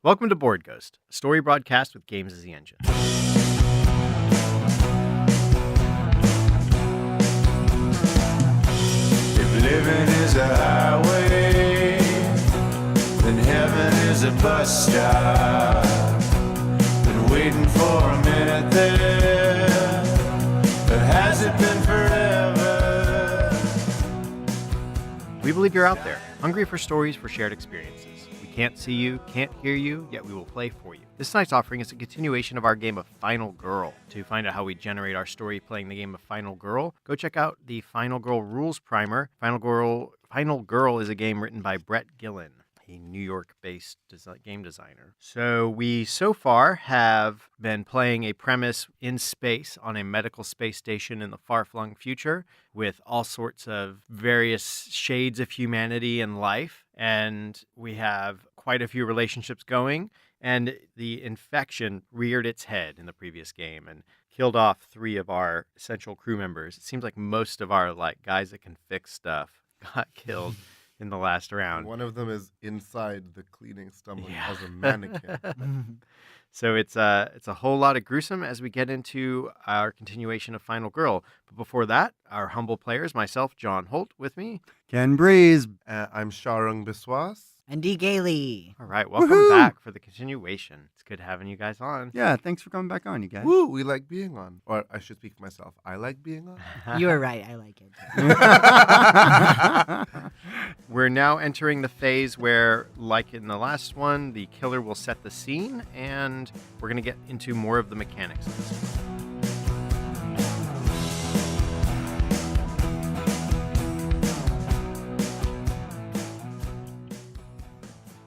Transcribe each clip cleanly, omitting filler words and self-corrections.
Welcome to Board Ghost, a story broadcast with games as the engine. If living is a highway, then heaven is a bus stop. Been waiting for a minute there, but has it been forever? We believe you're out there, hungry for stories for shared experiences. We can't see you, can't hear you, yet we will play for you. This night's offering is a continuation of our game of Final Girl. To find out how we generate our story playing the game of Final Girl, go check out the Final Girl Rules Primer. Final Girl is a game written by Brett Gillen, a New York-based game designer. So we so far have been playing a premise in space on a medical space station in the far-flung future with all sorts of various shades of humanity and life. And we have quite a few relationships going. And the infection reared its head in the previous game and killed off 3 of our essential crew members. It seems like most of our guys that can fix stuff got killed in the last round. One of them is inside the cleaning stomach as a mannequin. So it's a whole lot of gruesome as we get into our continuation of Final Girl. But before that, our humble players, myself, John Holt, with me. Ken Breeze. I'm Sharung Biswas. And Gailey. All right, welcome Woohoo! back for the continuation. It's good having you guys on. Yeah, thanks for coming back on, you guys. Woo, we like being on. Or I should speak for myself. I like being on. You were right. I like it. We're now entering the phase where, like in the last one, the killer will set the scene, and we're going to get into more of the mechanics of this one.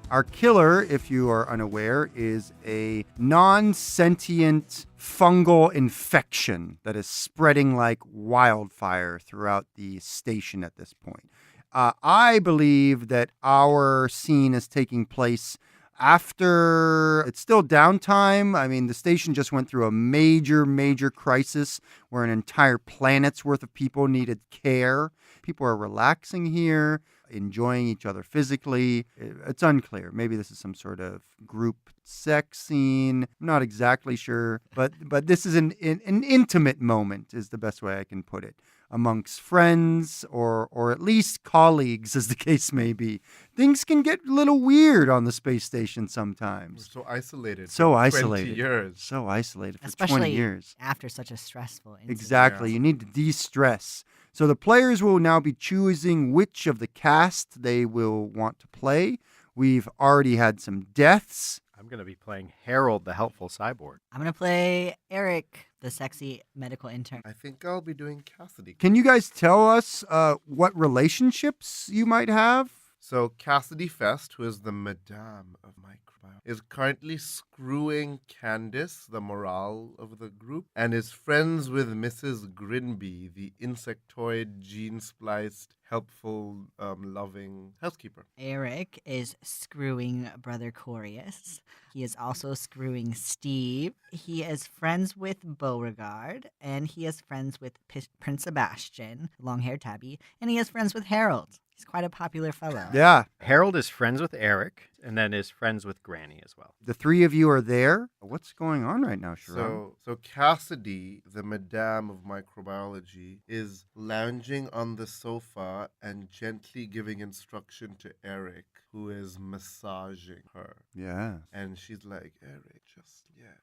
Our killer, if you are unaware, is a non-sentient fungal infection that is spreading like wildfire throughout the station at this point. I believe that our scene is taking place after it's still downtime. I mean, the station just went through a major crisis where an entire planet's worth of people needed care. People are relaxing here, enjoying each other physically. It's unclear. Maybe this is some sort of group sex scene. I'm not exactly sure, but this is an intimate moment is the best way I can put it, amongst friends or at least colleagues, as the case may be. Things can get a little weird on the space station We're sometimes. so isolated. So for isolated. 20 years. So isolated for Especially 20 years. after such a stressful incident. Exactly. Yeah. You need to de-stress. So the players will now be choosing which of the cast they will want to play. We've already had some deaths. I'm going to be playing Harold, the helpful cyborg. I'm going to play Eric, the sexy medical intern. I think I'll be doing Cassidy. Can you guys tell us what relationships you might have? So Cassidy Fest, who is the Madame of Microbiome, is currently screwing Candace, the morale of the group, and is friends with Mrs. Grinby, the insectoid, gene-spliced, helpful, loving housekeeper. Eric is screwing Brother Corius. He is also screwing Steve. He is friends with Beauregard, and he is friends with Prince Sebastian, long-haired tabby, and he is friends with Harold. He's quite a popular fellow. Yeah. Harold is friends with Eric, and then is friends with Granny as well. The 3 of you are there. What's going on right now, Sharon? So Cassidy, the Madame of Microbiology, is lounging on the sofa and gently giving instruction to Eric, who is massaging her. Yeah. And she's like, Eric,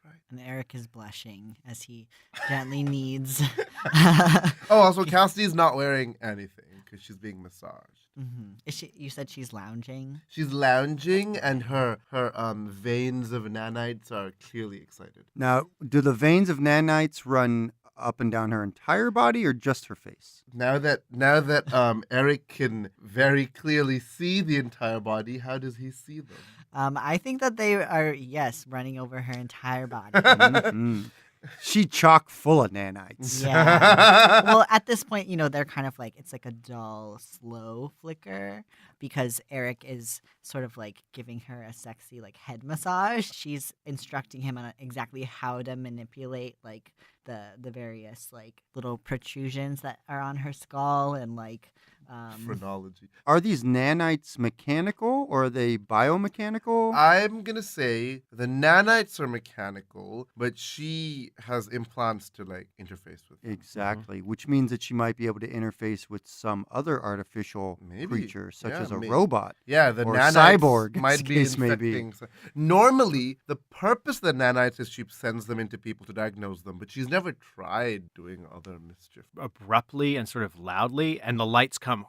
right. And Eric is blushing as he gently kneads. Oh, also Cassidy's not wearing anything because she's being massaged. Mm-hmm. You said she's lounging? She's lounging, and her veins of nanites are clearly excited. Now, do the veins of nanites run up and down her entire body or just her face? Now that Eric can very clearly see the entire body, how does he see them? I think that they are, yes, running over her entire body. Mhm. She chock full of nanites. Yeah. Well, at this point, they're kind of like, it's like a dull, slow flicker because Eric is sort of like giving her a sexy head massage. She's instructing him on exactly how to manipulate the various little protrusions that are on her skull and Phrenology. Are these nanites mechanical or are they biomechanical? I'm gonna say the nanites are mechanical, but she has implants to like interface with them. Exactly, which means that she might be able to interface with some other artificial Maybe. creature, such Yeah, as a may- robot. Yeah, the Or nanites cyborg, might as be case may be. infecting. Normally, the purpose of the nanites is she sends them into people to diagnose them, but she's never tried doing other mischief. Abruptly and sort of loudly, and the lights come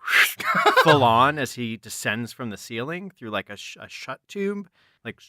full on as he descends from the ceiling through like a shut tube, like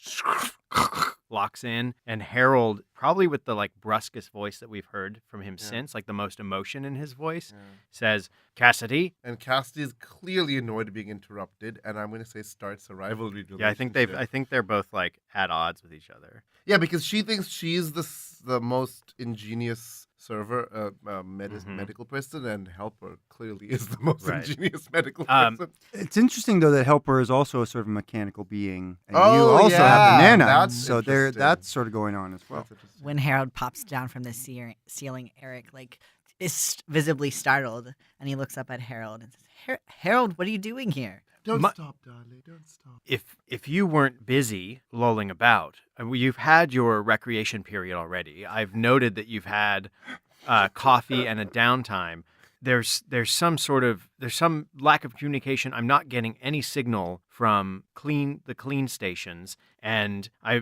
locks in. And Harold, probably with the like brusquest voice that we've heard from him since, like the most emotion in his voice, says, "Cassidy." And Cassidy is clearly annoyed at being interrupted, and I'm going to say starts a rivalry relationship. Yeah, I think they're both like at odds with each other. Yeah, because she thinks she's the most ingenious server, medical person, and Helper clearly is the most Right. ingenious medical person. It's interesting though that Helper is also a sort of mechanical being, and you Oh, also have the yeah, nanites, that's so interesting. that's sort of going on as well. That's interesting. When Harold pops down from the ceiling, Eric like is visibly startled, and he looks up at Harold and says, "Harold, what are you doing here?" Don't My- stop, darling. Don't stop. If you weren't busy lolling about, you've had your recreation period already. I've noted that you've had coffee and a downtime. There's some lack of communication. I'm not getting any signal from the clean stations, and I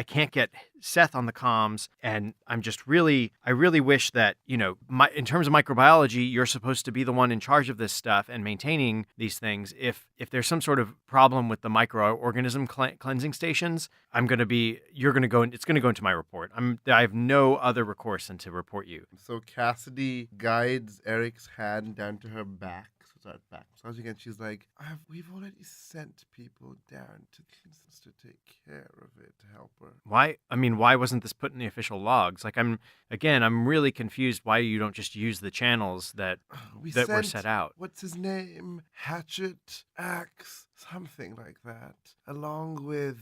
can't get Seth on the comms, and I really wish that, in terms of microbiology, you're supposed to be the one in charge of this stuff and maintaining these things. If there's some sort of problem with the microorganism cleansing stations, it's going to go into my report. I have no other recourse than to report you. So Cassidy guides Eric's hand down to her back. So as again, she's like, we've already sent people down to Kansas to take care of it, to help her. Why wasn't this put in the official logs? Like, I'm really confused why you don't just use the channels that were sent, set out. What's his name? Hatchet, Axe, something like that. Along with,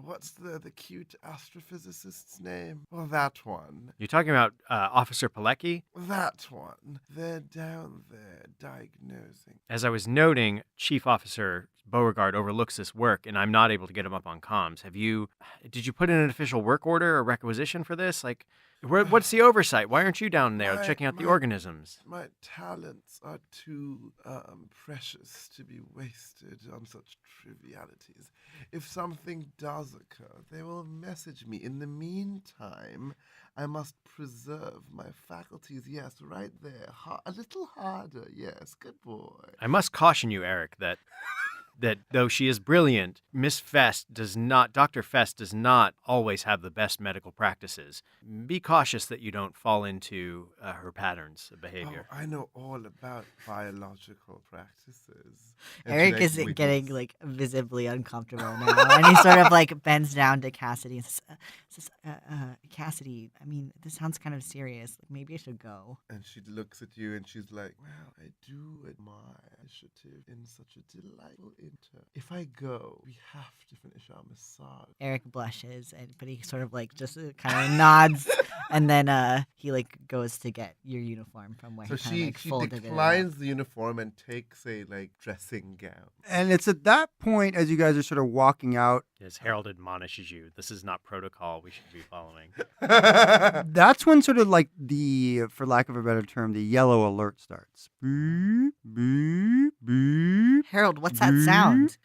what's the cute astrophysicist's name? Well, that one. You're talking about Officer Pilecki? That one. They're down there diagnosing. As I was noting, Chief Officer Beauregard overlooks this work, and I'm not able to get him up on comms. Did you put in an official work order or requisition for this? Like, what's the oversight? Why aren't you down there checking out the organisms? My talents are too precious to be wasted on such trivialities. If something does occur, they will message me. In the meantime, I must preserve my faculties. Yes, right there. A little harder. Yes, good boy. I must caution you, Eric, that though she is brilliant, Dr. Fest does not always have the best medical practices. Be cautious that you don't fall into her patterns of behavior. Oh, I know all about biological practices. Eric is getting like visibly uncomfortable now, and he sort of like bends down to Cassidy and says, "Cassidy, I mean, this sounds kind of serious. Like, maybe I should go." And she looks at you and she's like, "Well, I do admire initiative in such a delightful If I go, we have to finish our massage." Eric blushes, but he sort of like just kind of nods, and then he like goes to get your uniform from where So he kind of like she folded it up. declines the uniform and takes a like dressing gown. And it's at that point, as you guys are sort of walking out, As Harold admonishes you, this is not protocol we should be following. that's when sort of like for lack of a better term, the yellow alert starts. Beep, beep, beep. Harold, what's that sound?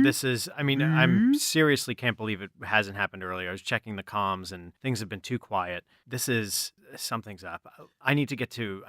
This is, I'm seriously can't believe it hasn't happened earlier. I was checking the comms and things have been too quiet. Something's up. I need to get to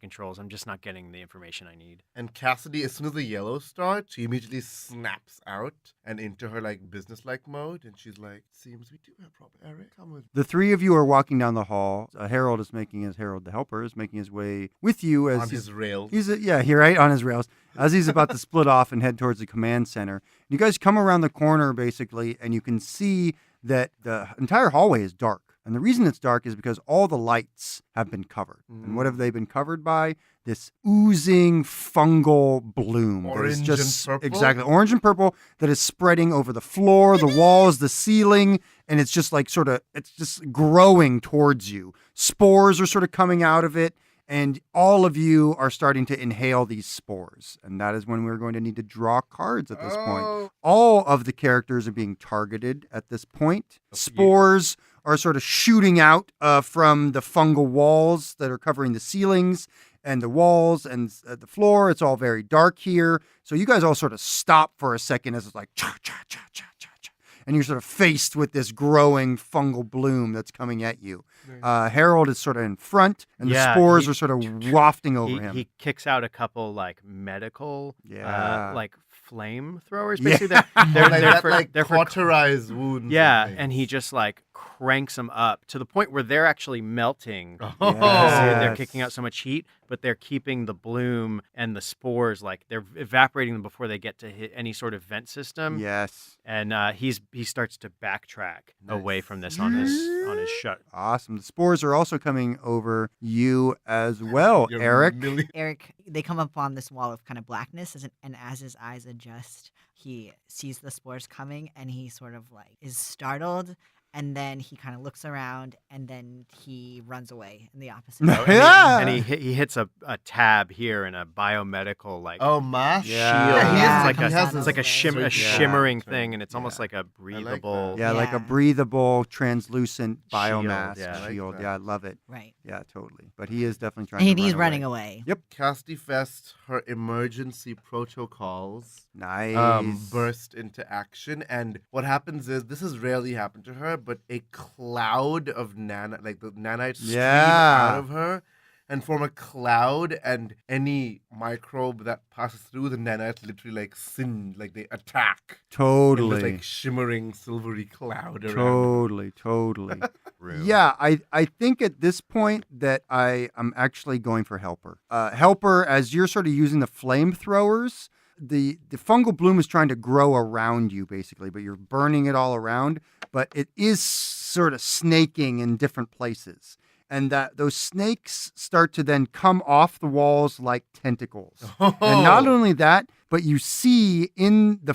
controls. I'm just not getting the information I need. And Cassidy, as soon as the yellow starts, she immediately snaps out and into her like business-like mode, and she's like, "Seems we do have problem. Eric, come with me." The three of you are walking down the hall. Harold the helper is making his way with you as On his rails. He's right on his rails as he's about to split off and head towards the command center. You guys come around the corner basically, and you can see that the entire hallway is dark. And the reason it's dark is because all the lights have been covered. And what have they been covered by? This oozing fungal bloom. that is Orange just, and purple? Exactly. Orange and purple that is spreading over the floor, the walls, the ceiling. And it's just like it's just growing towards you. Spores are sort of coming out of it. And all of you are starting to inhale these spores. And that is when we're going to need to draw cards at this point. Oh. All of the characters are being targeted at this point. Spores are sort of shooting out from the fungal walls that are covering the ceilings and the walls and the floor. It's all very dark here. So you guys all sort of stop for a second as it's like cha cha cha cha cha cha, and you're sort of faced with this growing fungal bloom that's coming at you. Harold is sort of in front, and the spores are sort of wafting over him. He kicks out a couple like medical, Yeah. like flamethrowers. Yeah. Basically, they're for cauterize wounds. yeah, and he just like cranks them up to the point where they're actually melting. Oh. Because they're Yes. kicking out so much heat, but they're keeping the bloom and the spores, like they're evaporating them before they get to hit any sort of vent system. Yes. And he starts to backtrack away from this on his shut. Awesome. The spores are also coming over you as well, You're Eric. Eric, they come up on this wall of kind of blackness, and as his eyes adjust, he sees the spores coming, and he sort of like is startled, and then he kind of looks around, and then he runs away in the opposite direction. Yeah. And he hits a tab here in a biomedical like Oh, mash. Yeah. shield. Yeah, It's like comes a, out it's of like a, his shim- a legs. Yeah. shimmering thing, and it's almost Yeah. like a breathable. Yeah, like a Yeah. breathable, translucent biomass yeah. I like shield. that. Yeah, I love it. Right. Yeah, totally. But he is definitely trying And to he's run running away. away. Casty Fest, her emergency protocols Nice. burst into action, and what happens is this has rarely happened to her, but a cloud of the nanites stream Yeah. out of her and form a cloud, and any microbe that passes through the nanites literally like singe, like they attack. in Totally. this like shimmering silvery cloud around. Totally. room. Yeah, I think at this point that I'm actually going for Helper. Helper, as you're sort of using the flamethrowers, the fungal bloom is trying to grow around you, basically, but you're burning it all around. But it is sort of snaking in different places. And that those snakes start to then come off the walls like tentacles. And not only that, but you see in the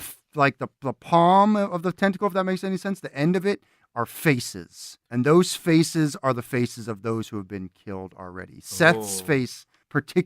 palm of the tentacle, if that makes any sense, the end of it are faces. And those faces are the faces of those who have been killed already. Seth's face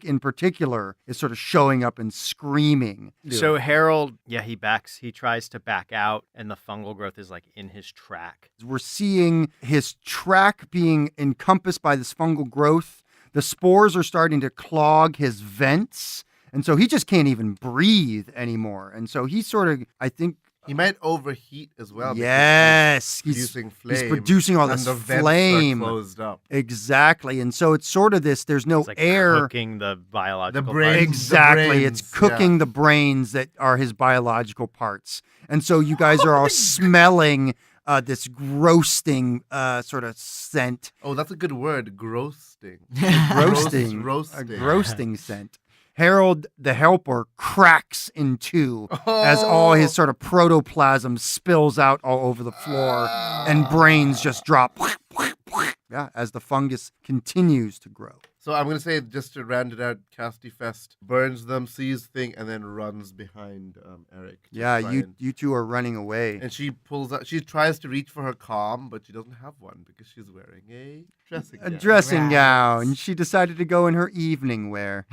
in particular is sort of showing up and screaming. So Harold, he tries to back out, and the fungal growth is like in his track. We're seeing his track being encompassed by this fungal growth. The spores are starting to clog his vents. And so he just can't even breathe anymore. And so he sort of, I think, He might overheat as well. because yes, he's producing flame. he's producing all and this the vents flame. are closed up. Exactly. And so it's sort of this, there's no It's like air. cooking the biological brain. parts. Exactly. It's brains, cooking the brains that are his biological parts. And so you guys are all smelling this grossing sort of scent. Oh, that's a good word. Grossting. Roasting. Roasting. A grossing scent. Harold the Helper cracks in two as all his sort of protoplasm spills out all over the floor and brains just drop. Yeah, as the fungus continues to grow. So I'm going to say, just to round it out, Casty Fest burns them, sees thing, and then runs behind Eric. to Yeah, try you two are running away. And she pulls out, she tries to reach for her calm, but she doesn't have one because she's wearing a dressing A gown. dressing Right. gown. She decided to go in her evening wear.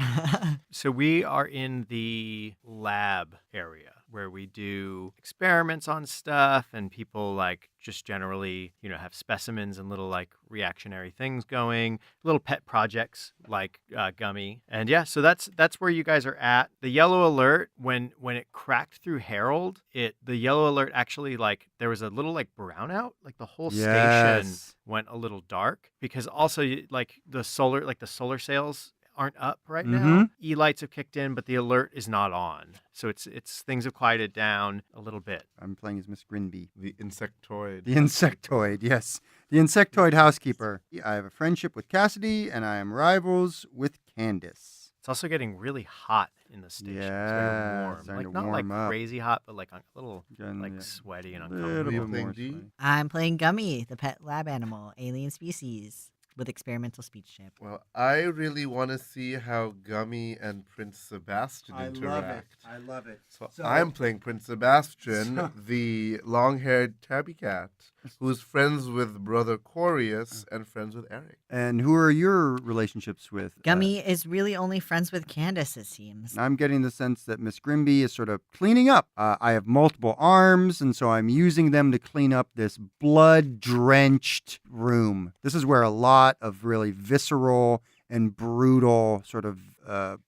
So we are in the lab area where we do experiments on stuff, and people like just generally, have specimens and little like reactionary things going, little pet projects like Gummy. And yeah, so that's where you guys are at. The yellow alert, when it cracked through Harold, the yellow alert actually, like, there was a little like brownout, like the whole station Yes. went a little dark, because also like the solar sails aren't up right now. Mhm. E-lights have kicked in, but the alert is not on. So it's things have quieted down a little bit. I'm playing as Miss Grinby. The insectoid. The insectoid, yes. The insectoid housekeeper. I have a friendship with Cassidy, and I am rivals with Candace. It's also getting really hot in the station. It's Yeah, very warm. starting Like to not like warm up. crazy hot, but like a little Getting, like yeah, sweaty and little What are uncomfortable. you bit playing, more G? sweaty. I'm playing Gummy, the pet lab animal, alien species. with experimental speech chip. Well, I really want to see how Gummy and Prince Sebastian interact. I love it. So I'm playing Prince Sebastian, the long-haired tabby cat, who's friends with brother Corius and friends with Eric. And who are your relationships with? Gummy is really only friends with Candace, it seems. I'm getting the sense that Miss Grimby is sort of cleaning up. I have multiple arms, and so I'm using them to clean up this blood-drenched room. This is where a lot of really visceral and brutal sort of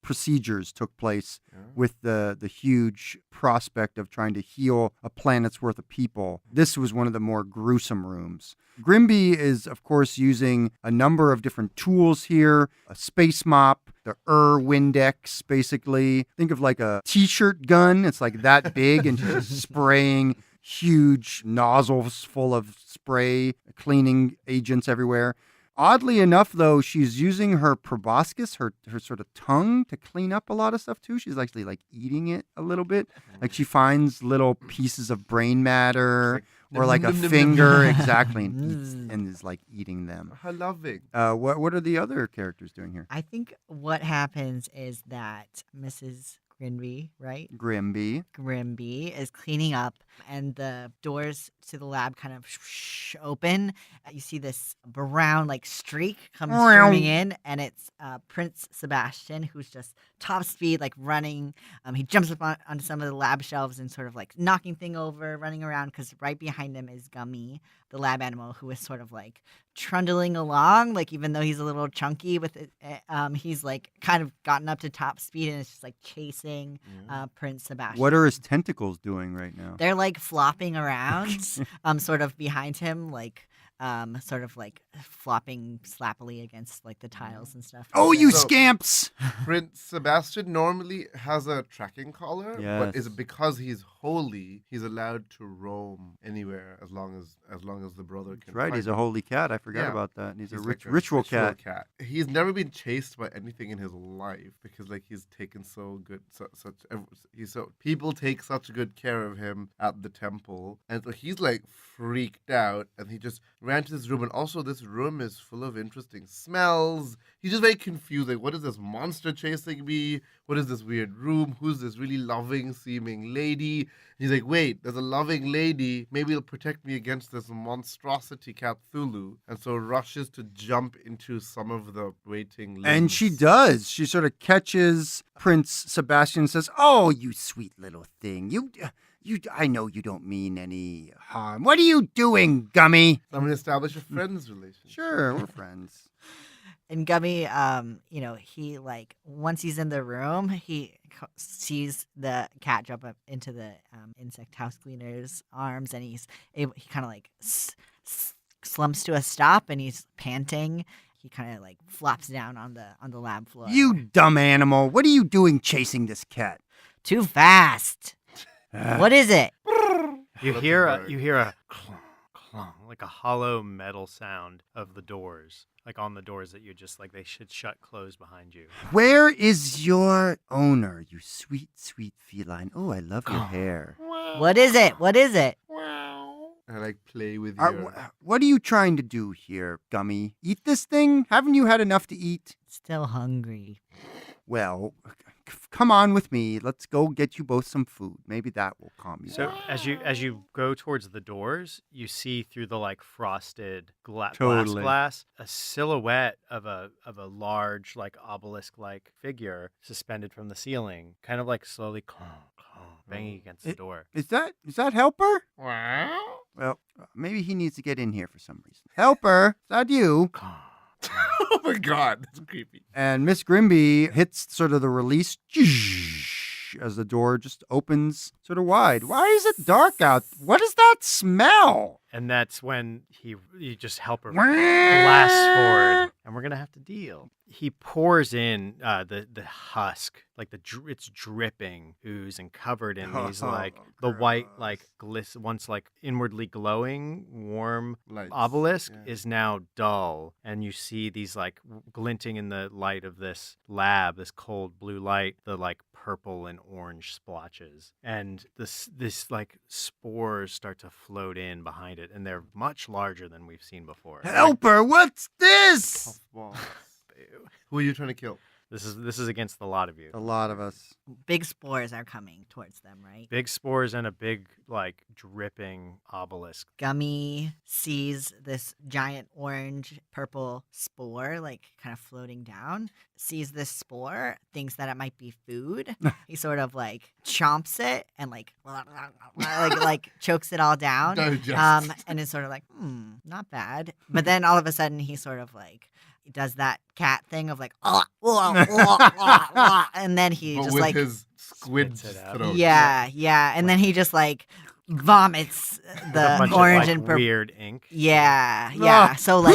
procedures took place with the huge prospect of trying to heal a planet's worth of people. This was one of the more gruesome rooms. Grimby is, of course, using a number of different tools here, a space mop, the Windex, basically. Think of like a t-shirt gun. It's like that big, and she's just spraying huge nozzles full of spray, cleaning agents everywhere. Oddly enough, though, she's using her proboscis, her sort of tongue, to clean up a lot of stuff, too. She's actually, like, eating it a little bit. Like, she finds little pieces of brain matter or, like, a finger, exactly, and eats, and is, like, eating them. How loving. What are the other characters doing here? I think what happens is that Mrs. Grimby, right? Grimby. Grimby is cleaning up, and the doors to the lab kind of open. You see this brown like streak come streaming in, and it's Prince Sebastian, who's just top speed, like running. He jumps up onto some of the lab shelves and sort of like knocking thing over, running around, because right behind him is Gummy, the lab animal, who is sort of like trundling along, like even though he's a little chunky with it, he's like kind of gotten up to top speed and it's just like chasing Prince Sebastian. What are his tentacles doing right now? They're like flopping around, sort of behind him, like sort of like flopping slappily against like the tiles and stuff. Oh, you So- scamps! Prince Sebastian normally has a tracking collar, but Yes. is because he's holy, he's allowed to roam anywhere as long as the brother can. That's right, find he's a him. holy cat. I forgot Yeah. about that. He's a Like ritual cat. He's never been chased by anything in his life because like he's taken people take such good care of him at the temple, and so he's like freaked out, and he just ran to this room. And also this room is full of interesting smells. He's just very confused, like, what is this monster chasing me? What is this weird room? Who's this really loving seeming lady? And he's like, wait, there's a loving lady. Maybe it'll protect me against this monstrosity Cthulhu. And so rushes to jump into some of the waiting limbs. And she does. She sort of catches Prince Sebastian and says, "Oh, you sweet little thing. I know you don't mean any harm. What are you doing, Gummy?" I'm going to establish a friend's relationship. Sure, we're friends. And Gummy, he like once he's in the room, he sees the cat jump up into the insect house cleaner's arms, and he kind of like slumps to a stop, and he's panting. He kind of like flops down on the lab floor. You dumb animal. What are you doing chasing this cat? Too fast. What is it? You That's hear a a clunk, clunk, like a hollow metal sound of the doors, like on the doors that you just like they should shut close behind you. Where is your owner, you sweet, sweet feline? Oh, I love your hair. What is it? What is it? I like play with your... What are you trying to do here, Gummy? Eat this thing? Haven't you had enough to eat? Still hungry. Well, come on with me. Let's go get you both some food. Maybe that will calm you So down. as you go towards the doors, you see through the like frosted Totally. glass a silhouette of a large like obelisk like figure suspended from the ceiling, kind of like slowly banging against the door. Is that Helper? Well, maybe he needs to get in here for some reason. Helper, is that you? Oh my god, that's creepy. And Miss Grimby hits sort of the release as the door just opens sort of wide. Why is it dark out? What is that smell? And that's when you just help her blast forward, and we're gonna have to deal. He pours in the husk, like it's dripping ooze and covered in these like the white like once like inwardly glowing warm Lights, obelisk yeah. is now dull, and you see these like glinting in the light of this lab, this cold blue light, the like purple and orange splotches, and this like spores start to float in behind it, and they're much larger than we've seen before. Helper, what's this? Puffballs. Who are you trying to kill? This is against a lot of you. A lot of us. Big spores are coming towards them, right? Big spores and a big like dripping obelisk. Gummy sees this giant orange purple spore like kind of floating down, sees this spore, thinks that it might be food. He sort of like chomps it and like chokes it all down. Digest. And is sort of like, not bad. But then all of a sudden he sort of like does that cat thing of like, and then he But just with like, his squid Spits it out. throat. yeah, and then he just like vomits A the bunch orange of, like, and purple. weird ink. Yeah. So like,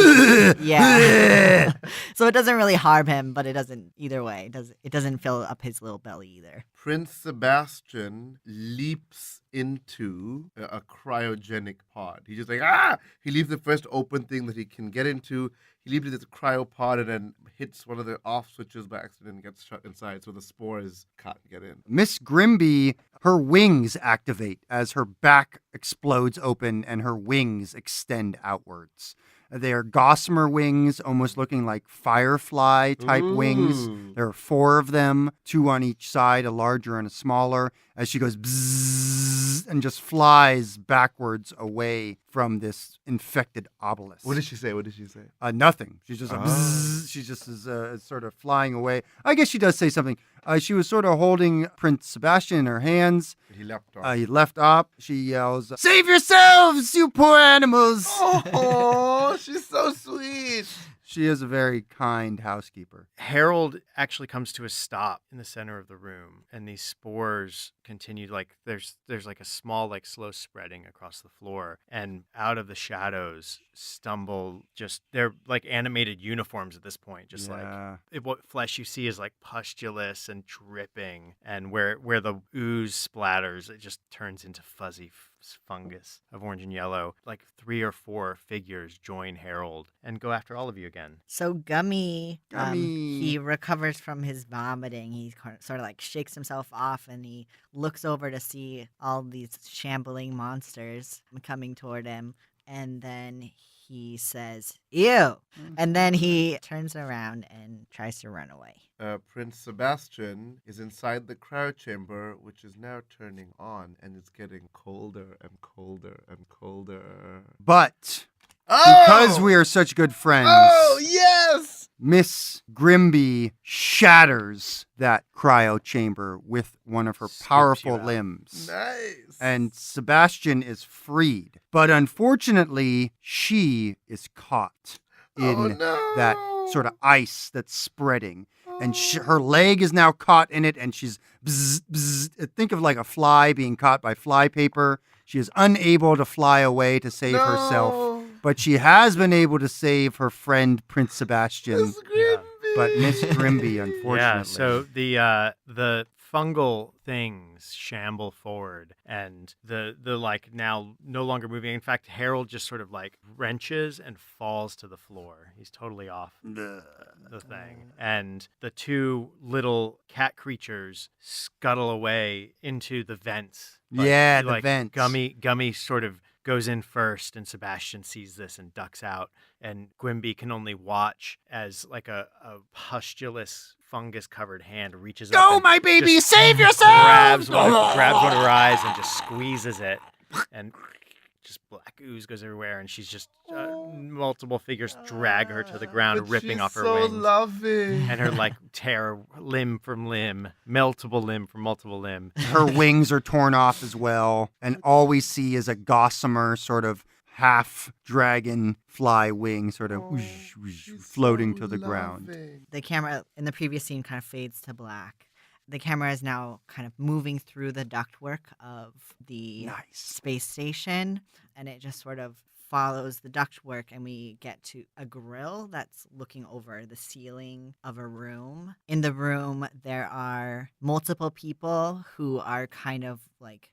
yeah. So it doesn't really harm him, but it doesn't either way. It doesn't fill up his little belly either. Prince Sebastian leaps into a cryogenic pod. He's just like, He leaves the first open thing that he can get into. He leaps into this cryopod and then hits one of the off switches by accident and gets shut inside, so the spores can't get in. Miss Grimby, her wings activate as her back explodes open and her wings extend outwards. They are gossamer wings, almost looking like firefly type wings. Ooh. There are 4 of them, 2 on each side, a larger and a smaller, as she goes bzzz and just flies backwards away from this infected obelisk. What did she say? Nothing. She's just bzzz. She just is sort of flying away. I guess she does say something. She was sort of holding Prince Sebastian in her hands. He leapt off. He left off. She yells, "Save yourselves, you poor animals!" Oh, she's so sweet. She is a very kind housekeeper. Harold actually comes to a stop in the center of the room, and these spores continue. Like there's like a small like slow spreading across the floor, and out of the shadows stumble they're like animated uniforms at this point. What flesh you see is like pustulous and dripping, and where the ooze splatters, it just turns into fuzzy fungus of orange and yellow. Like 3 or 4 figures join Harold and go after all of you again. So Gummy, Gummy. he recovers from his vomiting. He sort of like shakes himself off and he looks over to see all these shambling monsters coming toward him. And then he says, "Ew." And then he turns around and tries to run away. Prince Sebastian is inside the cryo chamber, which is now turning on, and it's getting colder and colder and colder. But because we are such good friends, yes! Miss Grimby shatters that cryo chamber with one of her Scoops powerful you out. limbs. Nice. And Sebastian is freed. But unfortunately, she is caught in that sort of ice that's spreading. And her leg is now caught in it, and she's bzz, bzz. Think of like a fly being caught by fly paper. She is unable to fly away to save herself, but she has been able to save her friend Prince Sebastian. But Miss Grimby, unfortunately. Yeah, so the fungal things shamble forward, and the like now no longer moving. In fact, Harold just sort of like wrenches and falls to the floor. He's totally off the thing. And the 2 little cat creatures scuttle away into the vents. But, Yeah, the like, vents. Gummy sort of goes in first, and Sebastian sees this and ducks out, and Grimby can only watch as like a pustulous fungus-covered hand reaches up. Go, and my baby, just save yourself! grabs one of her eyes and just squeezes it, and just black ooze goes everywhere, and she's just multiple figures drag her to the ground, ripping off her wings. Loving. And her like tear limb from limb, multiple limb from multiple limb. Her wings are torn off as well, and all we see is a gossamer sort of half dragon fly wing sort of whoosh, whoosh, floating to the ground. The camera in the previous scene kind of fades to black. The camera is now kind of moving through the ductwork of the space station, and it just sort of follows the ductwork, and we get to a grill that's looking over the ceiling of a room. In the room, there are multiple people who are kind of like,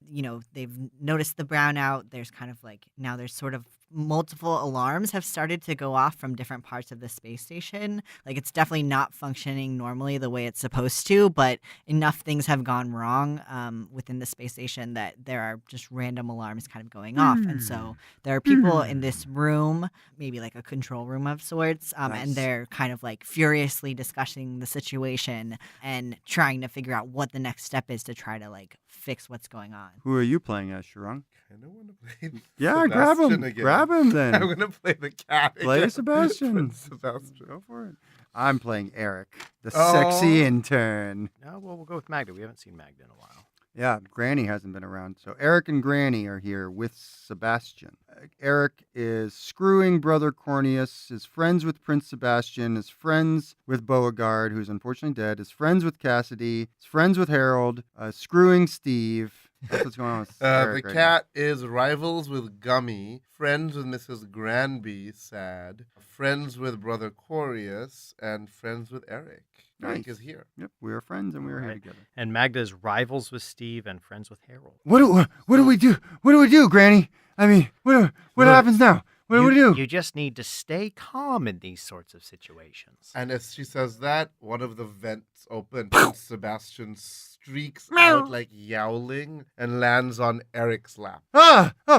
they've noticed the brownout. There's kind of like, now there's sort of multiple alarms have started to go off from different parts of the space station. Like, it's definitely not functioning normally the way it's supposed to, but enough things have gone wrong within the space station that there are just random alarms kind of going off. And so there are people in this room, maybe like a control room of sorts, and they're kind of like furiously discussing the situation and trying to figure out what the next step is to try to like fix what's going on. Who are you playing as, Shurang? I don't want to play Yeah, grab Sebastian him. again. Grab him then. I'm going to play the cat Play again. Sebastian. Prince Sebastian. Go for it. I'm playing Eric, the Oh. sexy intern. No, well, we'll go with Magda. We haven't seen Magda in a while. Yeah, Granny hasn't been around. So Eric and Granny are here with Sebastian. Eric is screwing Brother Cornelius, is friends with Prince Sebastian, is friends with Beauregard, who's unfortunately dead, is friends with Cassidy, is friends with Harold, screwing Steve. That's what's going on with Eric The right cat is rivals with Gummy, friends with Mrs. Granby, sad, friends with Brother Corius, and friends with Eric. Eric Nice. is here. Yep, we are friends and we are here Alright. together. And Magda's rivals with Steve and friends with Harold. What do we do? What do we do, Granny? I mean, what Look, happens now? What do we do? You just need to stay calm in these sorts of situations. And as she says that, one of the vents open. Prince Sebastian streaks out like yowling and lands on Eric's lap.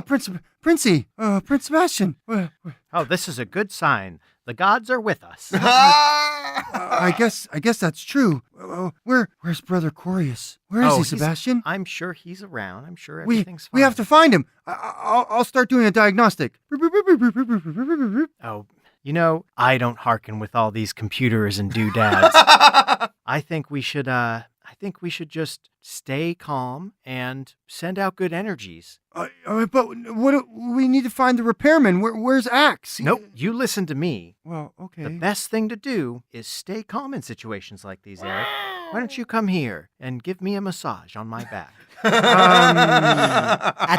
Princey, Prince Sebastian. Oh, this is a good sign. The gods are with us. I guess that's true. Where's Brother Corius? Where is he, he's- Sebastian? I'm sure he's around. I'm sure We everything's fine. have to find him. I'll start doing a diagnostic. Oh, I don't hearken with all these computers and doodads. I think we should just stay calm and send out good energies. But we need to find the repairman. Where's Axe? Nope, you listen to me. Well, okay. The best thing to do is stay calm in situations like these, Eric. Why don't you come here and give me a massage on my back? At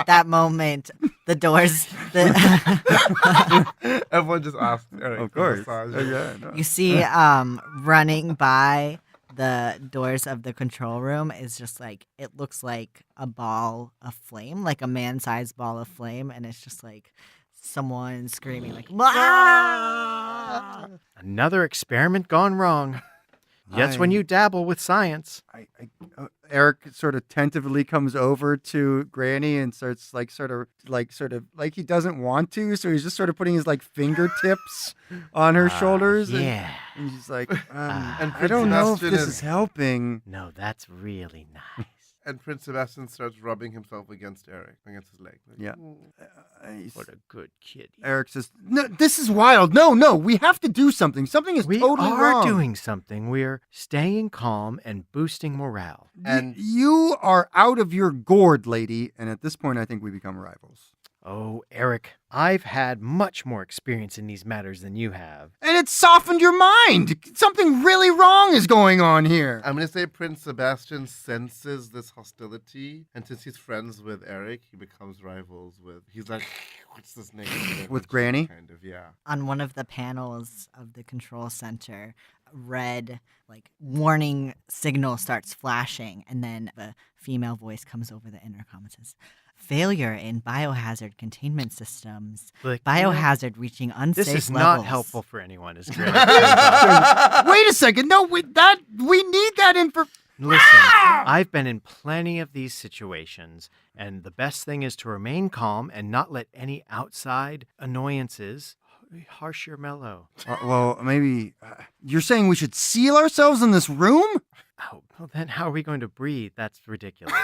that moment, the doors, Everyone just asked Eric Of for course. massage. Yeah, no. you see running by the doors of the control room is just like, it looks like a ball of flame, like a man-sized ball of flame, and it's just like someone screaming like, "Ah!" Another experiment gone wrong. That's when you dabble with science. Eric sort of tentatively comes over to Granny and starts sort of like he doesn't want to, so he's just sort of putting his fingertips on her shoulders. Yeah. And she's like, And I don't know if Sebastian this is- is helping. No, that's really nice. And Prince Sebastian starts rubbing himself against Eric, against his leg. Like, Yeah. "Ooh." What a good kitty. Eric says, "No, this is wild. No, we have to do something. Something is We totally are wrong. doing something. We're staying calm and boosting morale. And- You are out of your gourd, lady. And at this point, I think we become rivals. Oh, Eric, I've had much more experience in these matters than you have. And it softened your mind. Something really wrong is going on here. I'm going to say Prince Sebastian senses this hostility, and since he's friends with Eric, he becomes rivals with. He's like, what's this name? With Granny? Kind of, yeah. On one of the panels of the control center, red warning signal starts flashing, and then the female voice comes over the intercom and says, "Failure in biohazard containment systems. Biohazard reaching unsafe This is levels." not helpful for anyone, is Granny. Wait a second. No, we need that info. Listen, I've been in plenty of these situations, and the best thing is to remain calm and not let any outside annoyances harsh your mellow. Well, maybe you're saying we should seal ourselves in this room? Oh, well, then how are we going to breathe? That's ridiculous.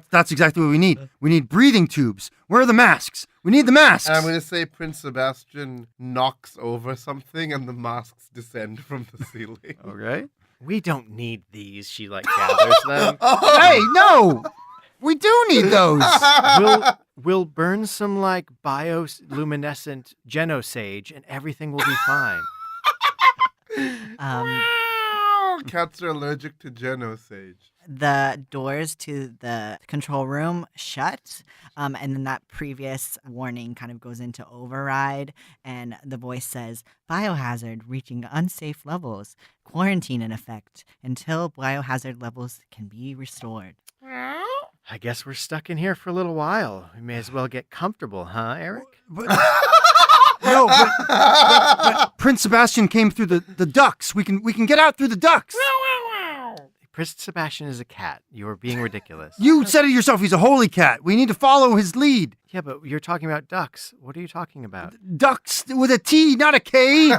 That's exactly what we need. We need breathing tubes. Where are the masks? We need the masks. And I'm going to say Prince Sebastian knocks over something, and the masks descend from the ceiling. Okay. We don't need these, she gathers them. Hey, no! We do need those. We'll burn some bioluminescent genosage and everything will be fine. Cats are allergic to genosage. The doors to the control room shut, and then that previous warning kind of goes into override, and the voice says, "Biohazard reaching unsafe levels. Quarantine in effect until biohazard levels can be restored." I guess we're stuck in here for a little while. We may as well get comfortable, huh, Eric? But, no, but Prince Sebastian came through the ducts. We can get out through the ducts. Prince Sebastian is a cat. You are being ridiculous. You said it yourself. He's a holy cat. We need to follow his lead. Yeah, but you're talking about ducks. What are you talking about? Ducks with a T, not a K.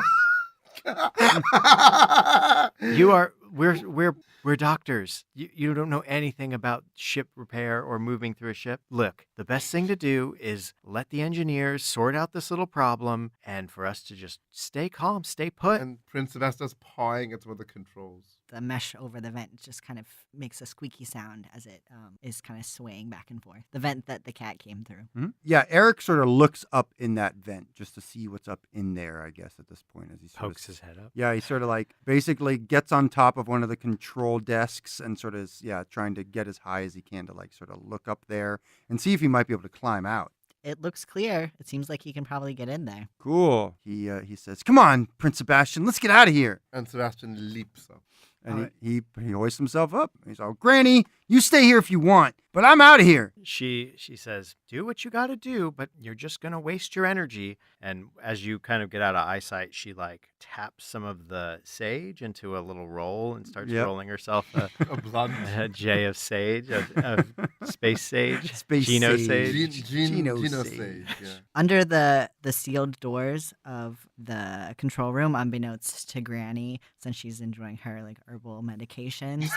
We're doctors. You don't know anything about ship repair or moving through a ship. Look, the best thing to do is let the engineers sort out this little problem and for us to just stay calm, stay put. And Prince Sebastian's pawing at one of the controls. The mesh over the vent just kind of makes a squeaky sound as it is kind of swaying back and forth. The vent that the cat came through. Hmm? Yeah, Eric sort of looks up in that vent just to see what's up in there, I guess, at this point. As he Pokes his head up. Yeah, he sort of like basically gets on top of one of the control desks and sort of is, trying to get as high as he can to like sort of look up there and see if he might be able to climb out. It looks clear. It seems like he can probably get in there. Cool. He says, "Come on, Prince Sebastian, let's get out of here." And Sebastian leaps up. And he hoists himself up. He's all, "Granny, you stay here if you want, but I'm out of here." She says, "Do what you got to do, but you're just going to waste your energy." And as you kind of get out of eyesight, she like taps some of the sage into a little roll and starts rolling herself A blunt. a J of sage, of space sage, Space Geno sage. sage. Geno Sage. Sage, yeah. Under the sealed doors of the control room, unbeknownst to Granny, since she's enjoying her like herbal medications,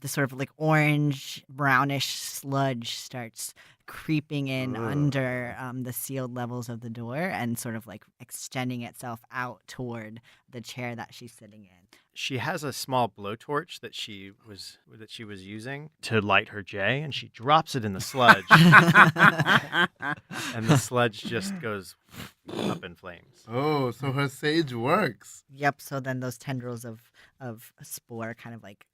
the sort of like orange brownish sludge starts creeping in under the sealed levels of the door and sort of like extending itself out toward the chair that she's sitting in. She has a small blowtorch that she was using to light her J, and she drops it in the sludge, and the sludge just goes up in flames. Oh, so her sage works. Yep. So then those tendrils of spore kind of like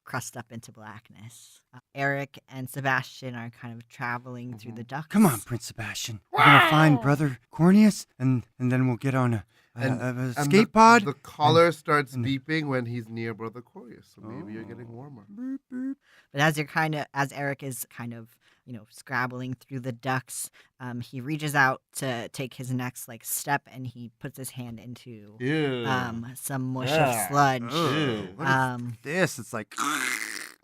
crust up into blackness. Eric and Sebastian are kind of traveling through the ducts. Come on, Prince Sebastian. We're gonna find Brother Cornelius, and then we'll get on a escape pod. The collar starts beeping when he's near Brother Corius, so maybe you're getting warmer. Boop, boop. But as Eric is kind of, scrabbling through the ducts, he reaches out to take his next like step, and he puts his hand into Ew. some mush of sludge. Ew. What is this? It's like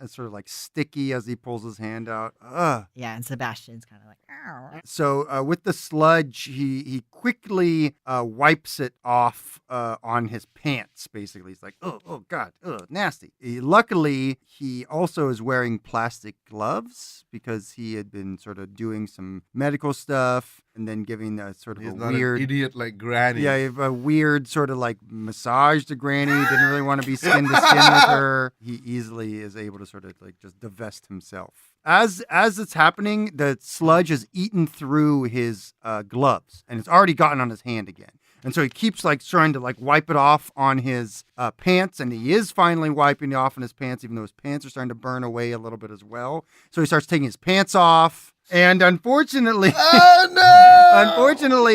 it's sort of like sticky as he pulls his hand out. Ugh. Yeah, and Sebastian's kind of like, ow. So with the sludge, he quickly wipes it off on his pants. Basically, he's like, oh God, nasty. Luckily, he also is wearing plastic gloves because he had been sort of doing some medical stuff and then giving a sort of He's a not weird an idiot like Granny. Yeah, a weird sort of like massage to Granny. Didn't really want to be skin to skin with her. He easily is able to sort of like just divest himself. As it's happening, the sludge has eaten through his gloves, and it's already gotten on his hand again. And so he keeps like trying to like wipe it off on his pants, and he is finally wiping it off on his pants, even though his pants are starting to burn away a little bit as well. So he starts taking his pants off. And unfortunately,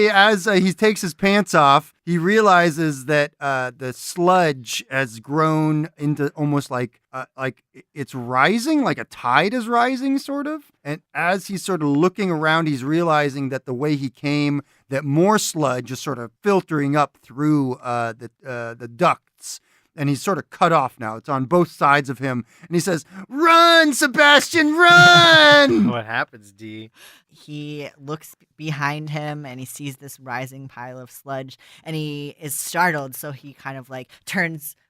as he takes his pants off, he realizes that the sludge has grown into almost like it's rising, like a tide is rising, sort of. And as he's sort of looking around, he's realizing that the way he came, that more sludge is sort of filtering up through the ducts. And he's sort of cut off now. It's on both sides of him. And he says, "Run, Sebastian, run!" What happens, D? He looks behind him and he sees this rising pile of sludge and he is startled. So he kind of like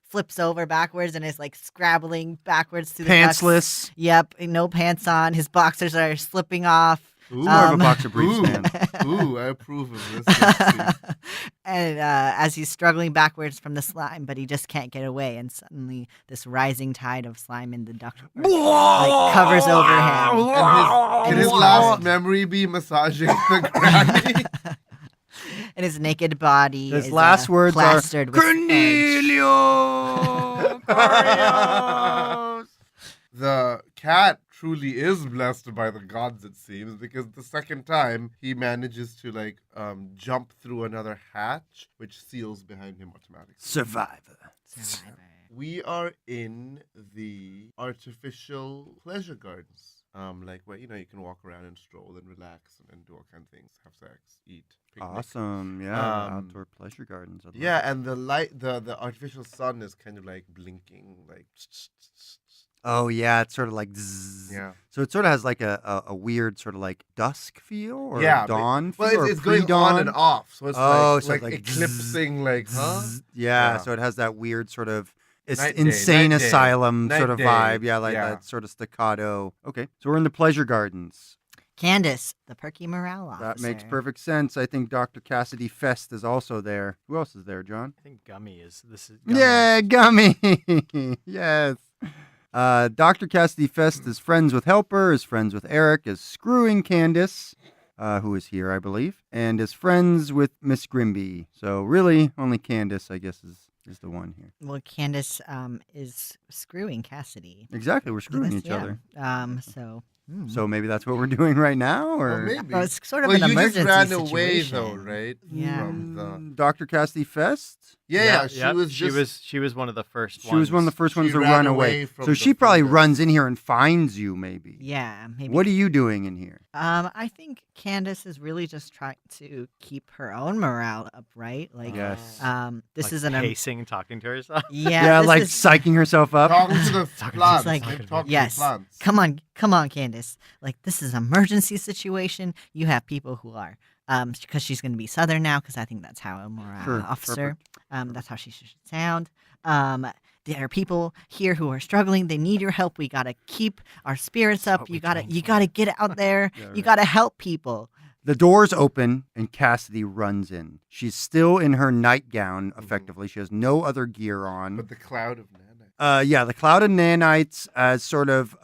flips over backwards and is like scrabbling backwards through the ducts. Pantsless. Yep, no pants on. His boxers are slipping off. Ooh, More of a boxer briefs, man. Ooh, I approve of this. Let's see. And as he's struggling backwards from the slime, but he just can't get away, and suddenly this rising tide of slime in the ductwork like covers over him. Can his last memory be massaging the Granny? And his naked body His is last words are, plastered with sludge. "Cornelio! Cornelius!" The cat truly is blessed by the gods, it seems, because the second time he manages to jump through another hatch, which seals behind him automatically. Survivor. We are in the artificial pleasure gardens. like where you can walk around and stroll and relax and do all kinds of things, have sex, eat, picnic. Awesome. Yeah. The outdoor pleasure gardens. I'd love Yeah, it. and the light, the artificial sun is kind of like blinking, like. Oh, yeah. It's sort of like zzz. Yeah. So it sort of has like a weird sort of like dusk feel or Yeah, dawn Well, feel or it's going pre-dawn. on and off, so it's Oh, like so like it's like eclipsing, like Zzz. Yeah. Yeah, so it has that weird sort of it's Night day, insane night day, asylum night sort of day, vibe. Yeah, like yeah. that sort of staccato. Okay, so we're in the pleasure gardens. Candace, the perky morale officer. That makes perfect sense. I think Dr. Cassidy Fest is also there. Who else is there, John? I think Gummy is. This is. Yeah, Gummy. Yes. Dr. Cassidy Fest is friends with Helper, is friends with Eric, is screwing Candace, who is here, I believe, and is friends with Miss Grimby. So really, only Candace, I guess, is the one here. Well, Candace is screwing Cassidy. Exactly, we're screwing each Yeah. other. So maybe that's what we're doing right now, Well, or maybe. Well, it's sort of Well, an you just emergency ran situation. away though, right? Yeah. From the... Dr. Cassidy Fest. Yeah, Yep, she she was one of the first. She was one of the first ones She to ran run away away. from So the she probably fungus. runs in here and finds you, maybe. Yeah, maybe. What are you doing in here? I think Candace is really just trying to keep her own morale up, right? Like, Yes. this like is an pacing, talking to herself. yeah, this like is- psyching herself up. talking to the plants. like, I'm talking yes. to the plants. Come on, Candace. Like, this is an emergency situation. You have people who are, because she's going to be Southern now, because I think that's how a morale Sure, officer, that's how she should sound. There are people here who are struggling. They need your help. We gotta keep our spirits up. what we You gotta train for. get out there. Yeah, You right. gotta help people. The doors open and Cassidy runs in. She's still in her nightgown, effectively. She has no other gear on. But the cloud of nanites. Yeah, the cloud of nanites has sort of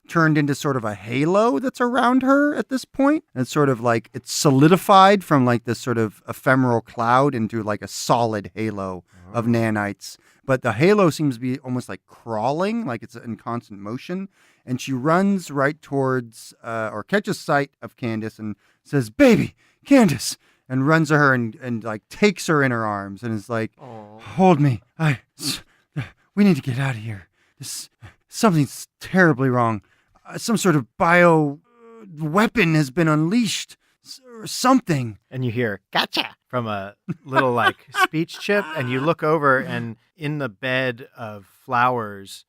turned into sort of a halo that's around her at this point. And it's sort of like it's solidified from like this sort of ephemeral cloud into like a solid halo of nanites. But the halo seems to be almost like crawling, like it's in constant motion. And she runs right towards or catches sight of Candace and says, "Baby, Candace," and runs to her and like takes her in her arms and is like, "Hold me. We need to get out of here. Something's terribly wrong. Some sort of bio weapon has been unleashed or something." And you hear "gotcha" from a little like speech chip, and you look over, and in the bed of flowers,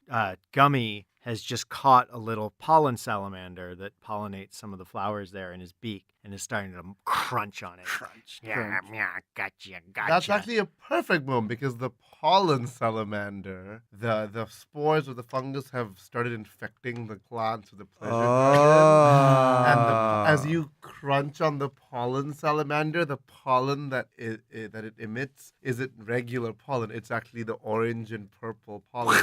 Gummy has just caught a little pollen salamander that pollinates some of the flowers there in his beak, and is starting to crunch on it. Yeah, gotcha. That's actually a perfect moment because the pollen salamander, the spores of the fungus have started infecting the plants of the pleasure garden. And as you crunch on the pollen salamander, the pollen that it emits isn't regular pollen. It's actually the orange and purple pollen,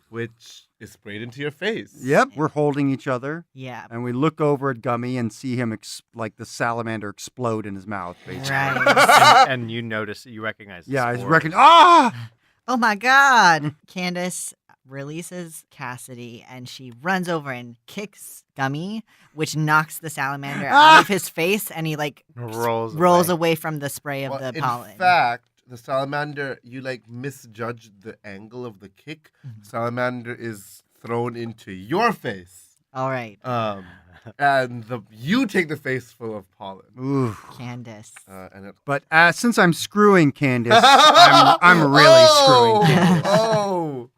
which is sprayed into your face. Yep, we're holding each other. Yeah. And we look over at Gummy and see him like the salamander explode in his mouth, basically. Right. and you notice, you recognize. The Yeah, he's spores. reckoning. Ah! Oh my God. Candace releases Cassidy and she runs over and kicks Gummy, which knocks the salamander out of his face, and he like rolls away from the spray of Well, the pollen. in fact, the salamander, you like misjudged the angle of the kick. Salamander is thrown into your face. All right, And you take the face full of pollen. Ooh. Candace. And it, But since I'm screwing Candace, I'm really screwing Candace. Oh.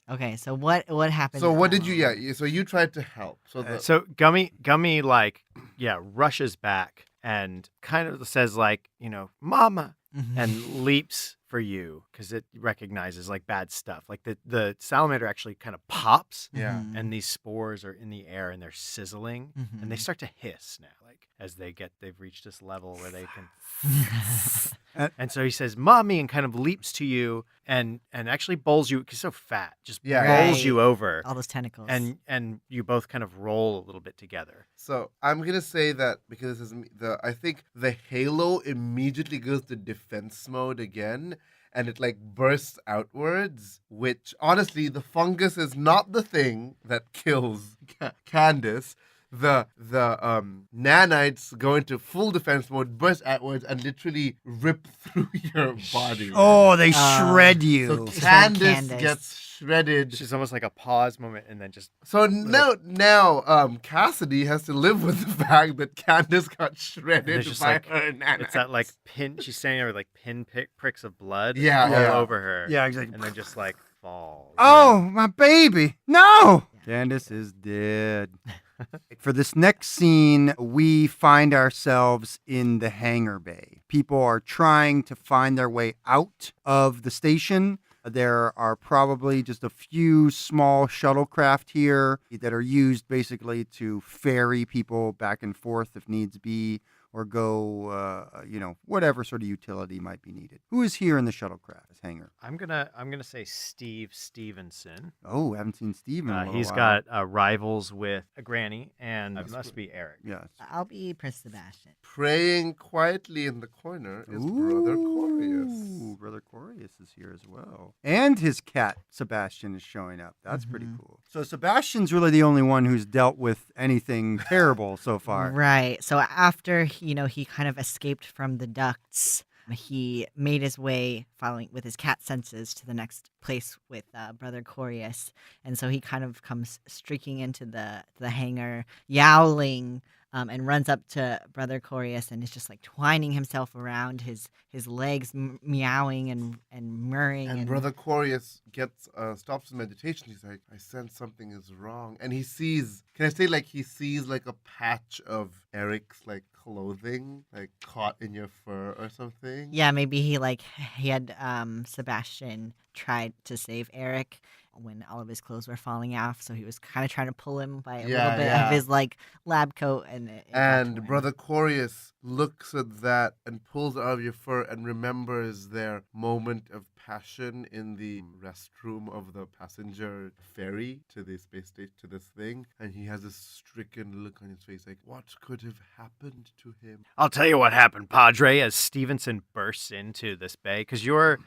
Okay, so what happened? So at what that did you? moment? Yeah. So you tried to help. So Gummy like rushes back and kind of says like, "Mama," and leaps for you because it recognizes like bad stuff. Like the salamander actually kind of pops, Yeah. Mhm. and these spores are in the air and they're sizzling, and they Mhm. start to hiss now, like as they've reached this level where they can. And so he says, "Mommy," and kind of leaps to you and actually bowls you because he's so fat, just Yeah. bowls Right. you over, All those tentacles. and you both kind of roll a little bit together. So I'm gonna say that because this is I think the halo immediately goes to defense mode again, and it like bursts outwards. Which honestly, the fungus is not the thing that kills Candace. the nanites go into full defense mode, burst outwards, and literally rip through your body. Oh, they shred you. So Shred Candace Candace. gets shredded. She's almost like a pause moment and then just So now Cassidy has to live with the fact that Candace got shredded there's just by like her nanites. it's that like pin. She's standing there with like pricks of blood Yeah, all yeah. over her. Yeah, exactly. And then just like falls. Oh, my baby. No. Candace is dead. For this next scene, we find ourselves in the hangar bay. People are trying to find their way out of the station. There are probably just a few small shuttlecraft here that are used basically to ferry people back and forth if needs be, or go, whatever sort of utility might be needed. Who is here in the shuttlecraft, this hangar? I'm gonna say Steve Stevenson. Oh, haven't seen Steve in a little He's while. got rivals with a granny, and it must be Eric. Yes. I'll be Prince Sebastian. Praying quietly in the corner is Brother Corius. Ooh, Brother Corius is here as well. And his cat, Sebastian, is showing up. That's pretty cool. So Sebastian's really the only one who's dealt with anything terrible so far. Right. So after, he kind of escaped from the ducts, he made his way, following with his cat senses, to the next place with Brother Corius. And so he kind of comes streaking into the hangar, yowling, and runs up to Brother Corius and is just like twining himself around his legs, meowing and murring. And Brother Corius stops his meditation. He's like, I sense something is wrong. And he sees, can I say he sees like a patch of Eric's like clothing like caught in your fur or something? Yeah, maybe he had Sebastian tried to save Eric when all of his clothes were falling off, so he was kind of trying to pull him by a little bit of his lab coat, and it got And torn. Brother Corius looks at that and pulls it out of your fur and remembers their moment of passion in the restroom of the passenger ferry to the space station, to this thing, and he has a stricken look on his face like, what could have happened to him? I'll tell you what happened, Padre, as Stevenson bursts into this bay, because you're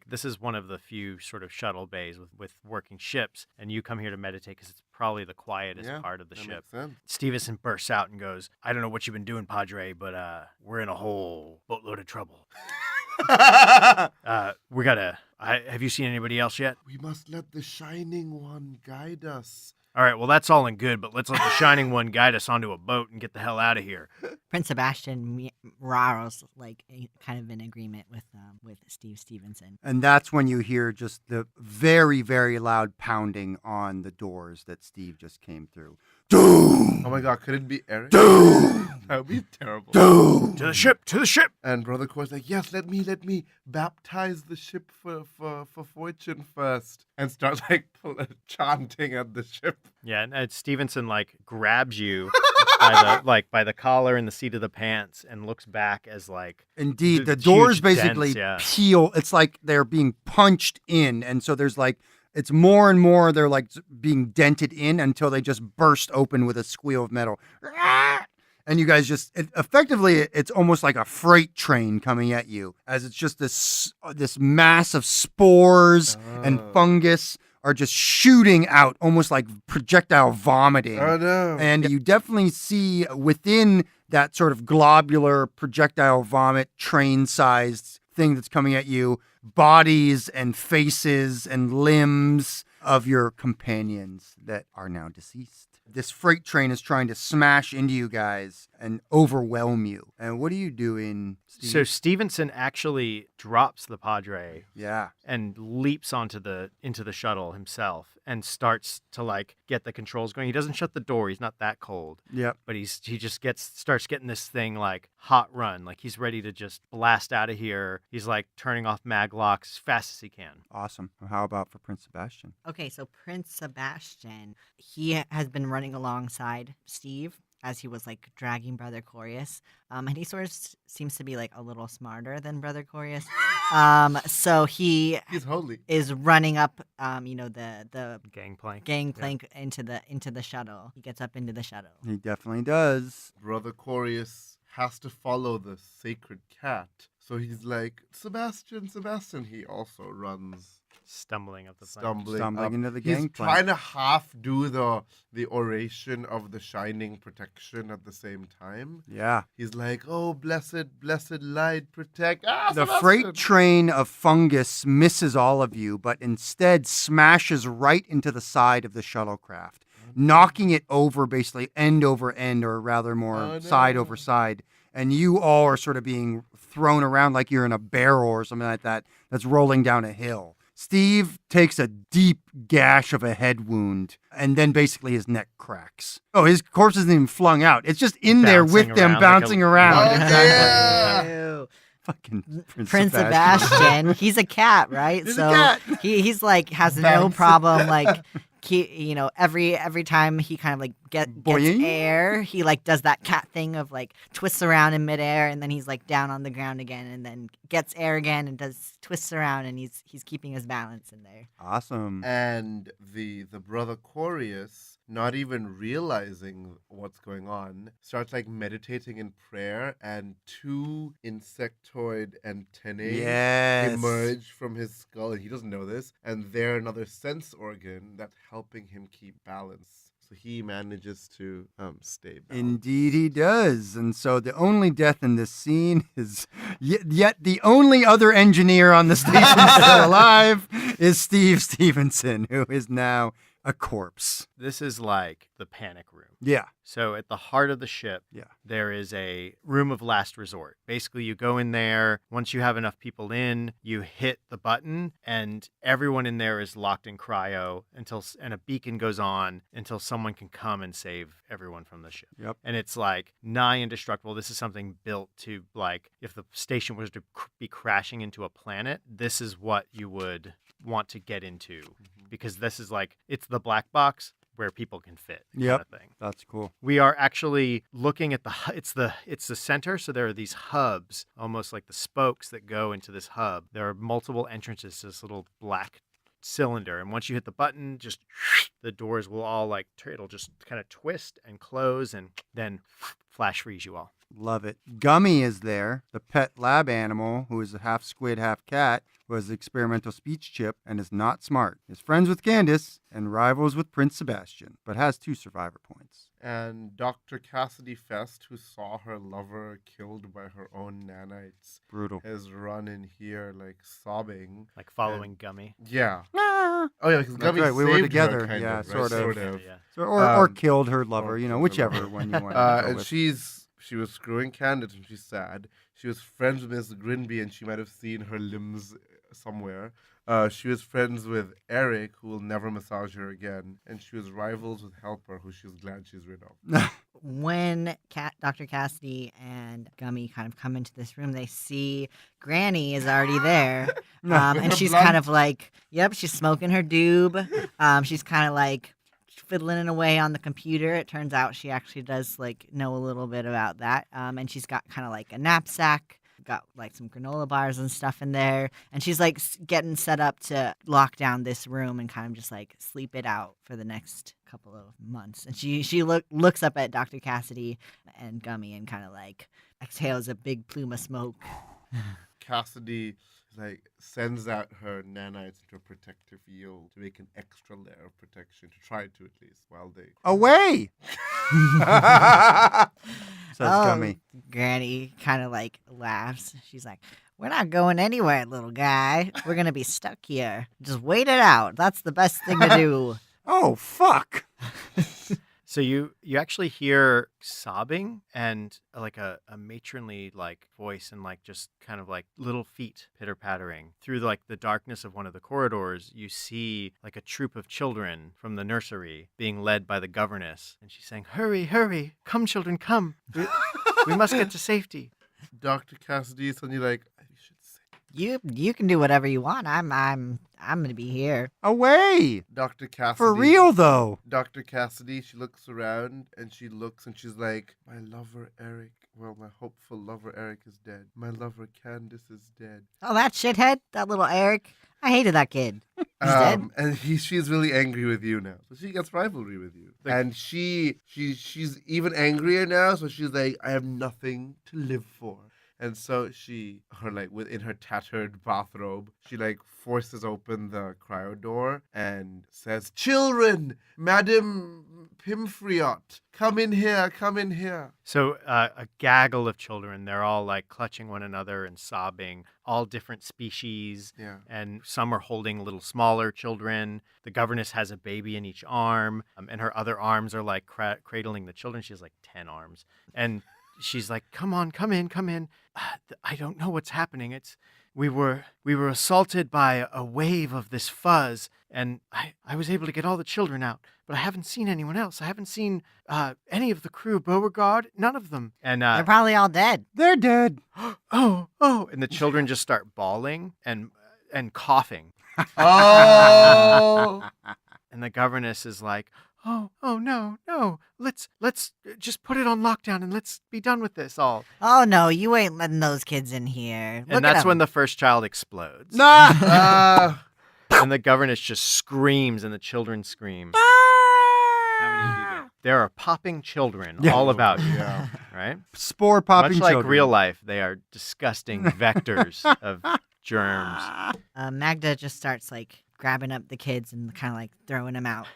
this is one of the few sort of shuttle bays with working ships, and you come here to meditate because it's probably the quietest part of the that ship. makes sense. Stevenson bursts out and goes, I don't know what you've been doing, Padre, but we're in a whole boatload of trouble. Have you seen anybody else yet? We must let the Shining One guide us. All right, well, that's all and good, but let's let the Shining One guide us onto a boat and get the hell out of here. Prince Sebastian Raros kind of in agreement with Steve Stevenson. And that's when you hear just the very, very loud pounding on the doors that Steve just came through. Doom! Oh my god, could it be Eric? Doom! That would be terrible. Doom! To the ship! To the ship! And Brother Core's like, yes, let me baptize the ship for fortune first. And starts chanting at the ship. Yeah, and Stevenson grabs you by the collar and the seat of the pants and looks back as Indeed, the huge doors basically dents, yeah. peel. It's like they're being punched in, and so there's it's more and more they're being dented in until they just burst open with a squeal of metal. And you guys it's almost like a freight train coming at you, as it's just this mass of spores and fungus are just shooting out, almost like projectile vomiting. Oh no. And you definitely see within that sort of globular projectile vomit train-sized thing that's coming at you, bodies and faces and limbs of your companions that are now deceased. This freight train is trying to smash into you guys and overwhelm you. And what are you doing, Steve? So Stevenson actually drops the Padre Yeah. and leaps into the shuttle himself and starts to get the controls going. He doesn't shut the door. He's not that cold. Yep. But he just starts getting this thing hot run. He's ready to just blast out of here. He's turning off mag locks as fast as he can. Awesome. How about for Prince Sebastian? Okay, so Prince Sebastian, he has been running alongside Steve as he was dragging Brother Corius, and he sort of seems to be a little smarter than Brother Corius. So he's holy. is running up, the Gangplank. into the shuttle. He gets up into the shuttle. He definitely does. Brother Corius has to follow the sacred cat. So he's like, Sebastian. He also runs. Stumbling up the flank. stumbling up. into the He's gangplank. trying to half do the oration of the shining protection at the same time. Yeah. He's like, "Oh, blessed light, protect." Ah, The Sebastian! freight train of fungus misses all of you, but instead smashes right into the side of the shuttlecraft, knocking it over basically end over end, or rather more Oh, side no. over side. And you all are sort of being thrown around like you're in a barrel or something like that that's rolling down a hill. Steve takes a deep gash of a head wound, and then basically his neck cracks. Oh, his corpse isn't even flung out. It's just in there with Bouncing them, around like bouncing a- around. Oh, Exactly. yeah. Ew. Fucking Prince Sebastian, he's a cat, right? He's a so cat. he's like has no Bouncing. problem like every time he kind of like gets Boing. air, he like does that cat thing of like twists around in midair, and then he's like down on the ground again, and then gets air again and does twists around, and he's keeping his balance in there. Awesome. And the brother Corius, not even realizing what's going on, starts like meditating in prayer, and two insectoid antennae Yes. emerge from his skull, and he doesn't know this, and they're another sense organ that's helping him keep balance. So he manages to stay balanced. Indeed, he does. And so the only death in this scene is yet the only other engineer on the station still alive is Steve Stevenson, who is now a corpse. This is like the panic room. Yeah. So at the heart of the ship, Yeah. there is a room of last resort. Basically, you go in there. Once you have enough people in, you hit the button, and everyone in there is locked in cryo and a beacon goes on until someone can come and save everyone from the ship. Yep. And it's like nigh indestructible. This is something built to, like, if the station was to be crashing into a planet, this is what you would want to get into, because this is like, it's the black box where people can fit, Yep. kind of thing. That's cool. We are actually looking at it's the center. So there are these hubs, almost like the spokes that go into this hub. There are multiple entrances to this little black cylinder, and once you hit the button, just the doors will all like it'll just kind of twist and close, and then flash freeze you all. Love it. Gummy is there, the pet lab animal who is a half squid, half cat, who has the experimental speech chip and is not smart. Is friends with Candace and rivals with Prince Sebastian, but has 2 survivor points. And Dr. Cassidy Fest, who saw her lover killed by her own nanites, Brutal. has run in here like sobbing. Like following Gummy. Yeah. Ah! Oh yeah, because That's Gummy right, we were saved together. her, kind Yeah, of, right? sort of. Yeah. So, or Um, killed her lover, or you know, killed her whichever lover. one you want to go And with. she was screwing Candace and she's sad. She was friends with Miss Grinby and she might have seen her limbs somewhere. She was friends with Eric, who will never massage her again. And she was rivals with Helper, who she's glad she's rid of. When Dr. Cassidy and Gummy kind of come into this room, they see Granny is already there. With And her she's blunt. kind of like, yep, she's smoking her doob. She's kind of like fiddling away on the computer. It turns out she actually does like know a little bit about that. And she's got kind of like a knapsack. Got like some granola bars and stuff in there, and she's like getting set up to lock down this room and kind of just like sleep it out for the next couple of months. And she looks up at Dr. Cassidy and Gummy and kind of like exhales a big plume of smoke. Cassidy like sends out her nanites into a protective field to make an extra layer of protection, to try to at least, while they Away! Says Gummy. Granny kind of like laughs. She's like, "We're not going anywhere, little guy. We're gonna be stuck here. Just wait it out. That's the best thing to do." Oh, fuck. So you actually hear sobbing and like a matronly like voice and like just kind of like little feet pitter pattering through like the darkness of one of the corridors. You see like a troop of children from the nursery being led by the governess, and she's saying, "Hurry, hurry, come, children, come. We must get to safety." Dr. Cassidy is suddenly like, "I should say." You can do whatever you want. I'm gonna be here. Away! Dr. Cassidy. For real, though. Dr. Cassidy, she looks around and she looks and she's like, "My lover Eric, well, my hopeful lover Eric is dead. My lover Candace is dead." Oh, that shithead, that little Eric. I hated that kid. He's dead. And she's really angry with you now, so she gets rivalry with you. And she's even angrier now, so she's like, "I have nothing to live for." And so within her tattered bathrobe, she forces open the cryo door and says, "Children, Madam Pimfriot, come in here, come in here." So a gaggle of children, they're all like clutching one another and sobbing, all different species. Yeah. And some are holding little smaller children. The governess has a baby in each arm, and her other arms are like cradling the children. She has like 10 arms. And she's like, "Come on, come in, come in. I don't know what's happening. We were assaulted by a wave of this fuzz, and I was able to get all the children out, but I haven't seen anyone else. I haven't seen any of the crew, Beauregard, none of them." And They're probably all dead. They're dead. oh, and the children just start bawling and coughing. Oh. And the governess is like, "Oh, no. Let's just put it on lockdown and let's be done with this all." Oh no, you ain't letting those kids in here. And that's when the first child explodes. Nah. And the governess just screams and the children scream. How many do you get? There are popping children all about you, Yeah. right? Spore popping Much like children. real life, they are disgusting vectors of germs. Magda just starts like grabbing up the kids and kind of like throwing them out.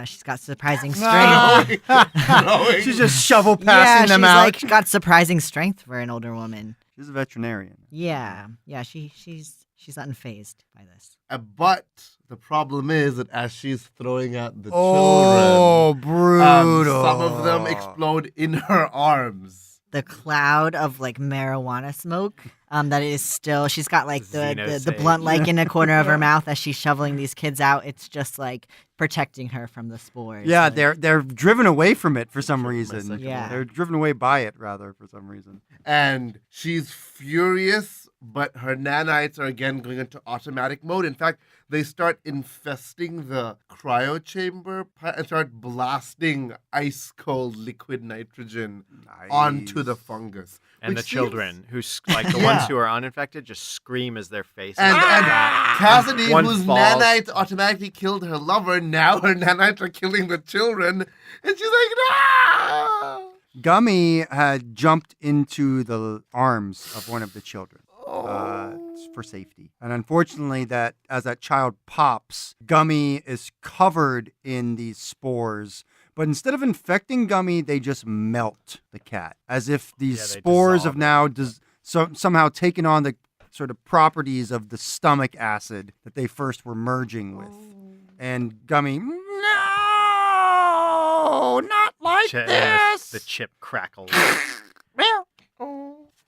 She's got surprising strength. No. She's just shovel Yeah, passing them she's out. like got surprising strength for an older woman. She's a veterinarian. Yeah, she's unfazed by this. But the problem is that as she's throwing out the Oh, children, brutal. some of them explode in her arms. The cloud of like marijuana smoke that is still, she's got like the Xenosage. blunt like in the corner of her mouth as she's shoveling these kids out. It's just like protecting her from the spores. Yeah, like, they're driven away from it for some reason. Yeah. They're driven away by it, rather, for some reason. And she's furious, but her nanites are again going into automatic mode. In fact, they start infesting the cryo chamber and start blasting ice cold liquid nitrogen onto the fungus. And the which children, seems- who the ones who are uninfected, just scream as their faces. And Cassidy, One whose falls. nanites automatically killed her lover, now her nanites are killing the children. And she's like, no! Gummy had jumped into the arms of one of the children for safety. And unfortunately, as that child pops, Gummy is covered in these spores. But instead of infecting Gummy, they just melt the cat, as if these they spores have dissolve now somehow taken on the sort of properties of the stomach acid that they first were merging with. And Gummy, no, not like this. The chip crackles.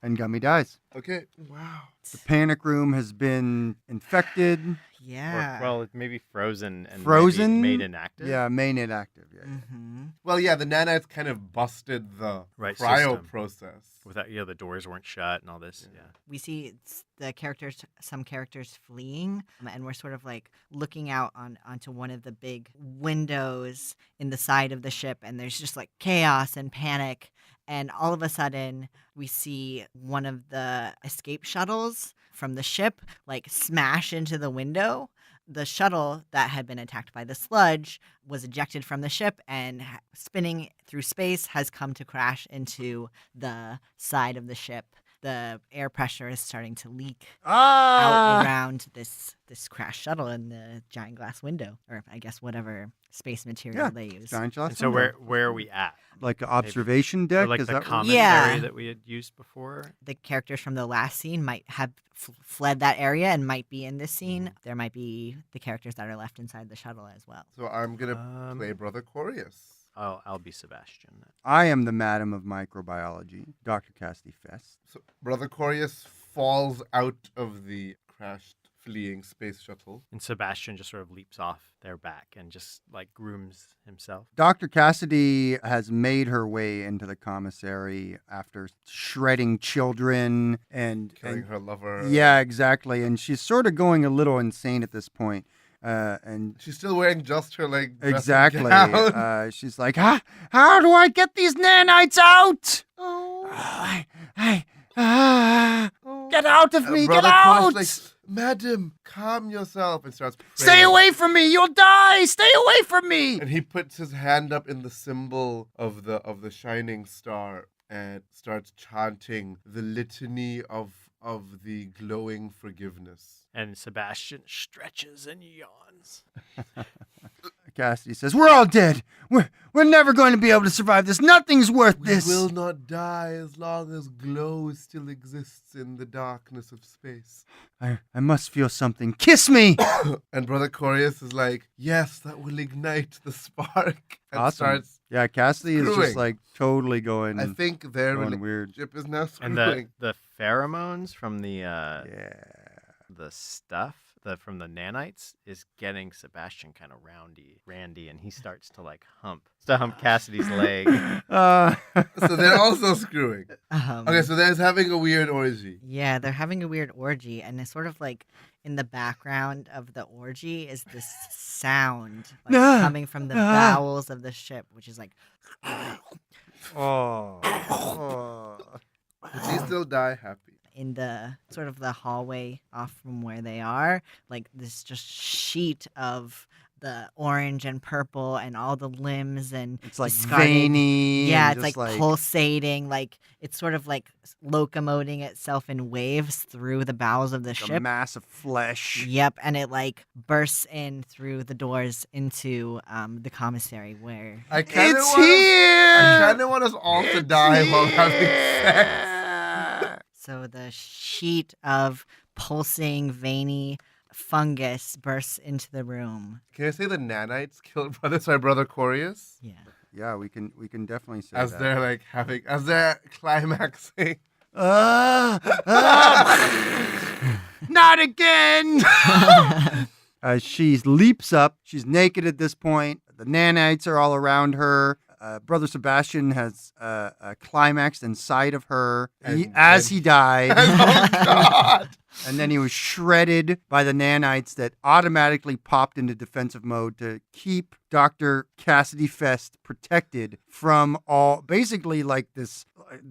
And Gummy dies. Okay, wow. The panic room has been infected. Yeah. Well, it's maybe frozen and Frozen? made inactive. Yeah, made inactive. Yeah. Mm-hmm. Well, yeah, the nanites kind of busted the Right cryo system. process. Without the doors weren't shut and all this. Yeah. We see some characters fleeing, and we're sort of like looking out onto one of the big windows in the side of the ship, and there's just like chaos and panic. And all of a sudden, we see one of the escape shuttles from the ship like smash into the window. The shuttle that had been attacked by the sludge was ejected from the ship and spinning through space has come to crash into the side of the ship. The air pressure is starting to leak out around this crash shuttle in the giant glass window, or I guess whatever space material they use. Giant glass And so window. where are we at? Like an observation deck? Or like Is the that commissary Yeah. that we had used before? The characters from the last scene might have fled that area and might be in this scene. There might be the characters that are left inside the shuttle as well. So I'm going to play Brother Corius. I'll be Sebastian. I am the madam of microbiology, Dr. Cassidy Fest. So Brother Corius falls out of the crashed, fleeing space shuttle. And Sebastian just sort of leaps off their back and just like grooms himself. Dr. Cassidy has made her way into the commissary after shredding children and Killing her lover. Yeah, exactly. And she's sort of going a little insane at this point. And She's still wearing just her, dressing exactly, gown. she's like, how do I get these nanites out? Get out of me! Get Brother out! Corius like, Madam, calm yourself, and starts praying. Stay away from me! You'll die! Stay away from me! And he puts his hand up in the symbol of the shining star. and starts chanting the litany of the glowing forgiveness. And Sebastian stretches and yawns. Cassidy says, "We're all dead. We're never going to be able to survive this. Nothing's worth We this." will not die as long as glow still exists in the darkness of space. I must feel something. Kiss me. And Brother Corius is like, yes, that will ignite the spark. And Awesome. starts, Yeah, Cassidy is screwing. just like totally going. I think their going weird. relationship is now And screwing. the pheromones from the Yeah. the stuff from the nanites is getting Sebastian kind of randy, and he starts to like hump Cassidy's leg. So they're also screwing. Um, Okay, so they're having a weird orgy. Yeah, they're having a weird orgy, and it's sort of like in the background of the orgy is this sound like, coming from the bowels of the ship, which is like. Oh. Does he still die happy? In the sort of the hallway off from where they are, like this just sheet of the orange and purple and all the limbs and It's like discarded- veiny. Yeah, and it's just like pulsating, like it's sort of like locomoting itself in waves through the bowels of the a ship. mass of flesh. Yep, and it like bursts in through the doors into the commissary where I kind of It's want here. I kind of want us all to die while having sex. so the sheet of pulsing veiny fungus bursts into the room. Can I say the nanites killed Brother Corius? Yeah. Yeah, we can definitely say As that. they're like as they're climaxing. Not again! She leaps up. She's naked at this point. The nanites are all around her. Brother Sebastian has climaxed inside of her as he died. Oh God! And then he was shredded by the nanites that automatically popped into defensive mode to keep Dr. Cassidy Fest protected from all, basically like the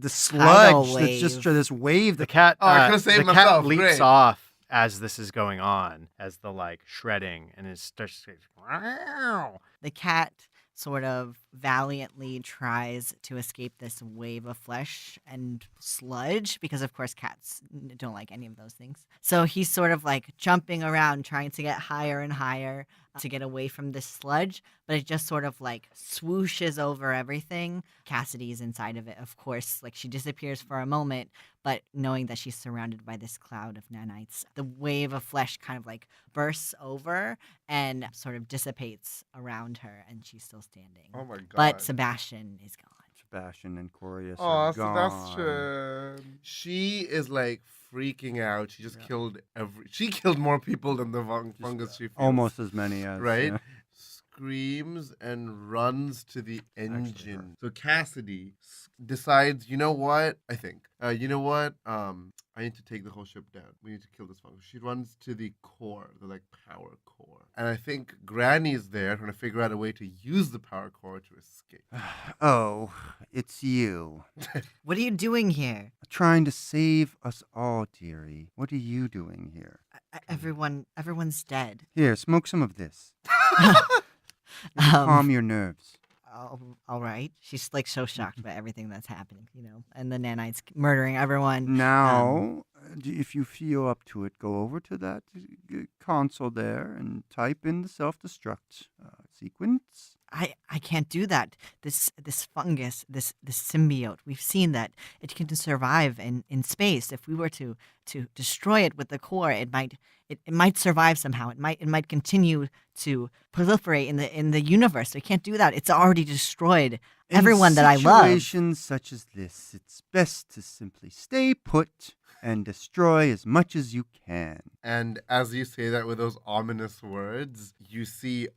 sludge that's just wave. this wave The that cat, Oh, I could've saved the myself. cat leaps Great. off as this is going on, as the like shredding, and it starts to wow. The cat sort of valiantly tries to escape this wave of flesh and sludge because of course cats don't like any of those things. So he's sort of like jumping around trying to get higher and higher to get away from this sludge, but it just sort of like swooshes over everything. Cassidy's inside of it, of course. Like she disappears for a moment, but knowing that she's surrounded by this cloud of nanites, the wave of flesh kind of like bursts over and sort of dissipates around her, and she's still standing. Oh my God! But Sebastian is gone. Sebastian and Corius Oh, are gone. Sebastian. She is like freaking out. She just killed She killed more people than the fungus she feels. Almost as many as Right? yeah. Screams and runs to the engine. So Cassidy decides, you know what? I think, you know what? I need to take the whole ship down. We need to kill this fungus. She runs to the core, the like power core. And I think Granny's there trying to figure out a way to use the power core to escape. Oh, it's you. What are you doing here? Trying to save us all, dearie. What are you doing here? Everyone's dead. Here, smoke some of this. Calm your nerves. All right. She's like so shocked by everything that's happening, and the nanites murdering everyone. Now, if you feel up to it, go over to that console there and type in the self-destruct sequence. I can't do that. This fungus, this symbiote, we've seen that it can survive in space. If we were to destroy it with the core, it might survive somehow. It might continue to proliferate in the universe. I can't do that. It's already destroyed everyone that I love. In situations such as this, it's best to simply stay put and destroy as much as you can. And as you say that with those ominous words, you see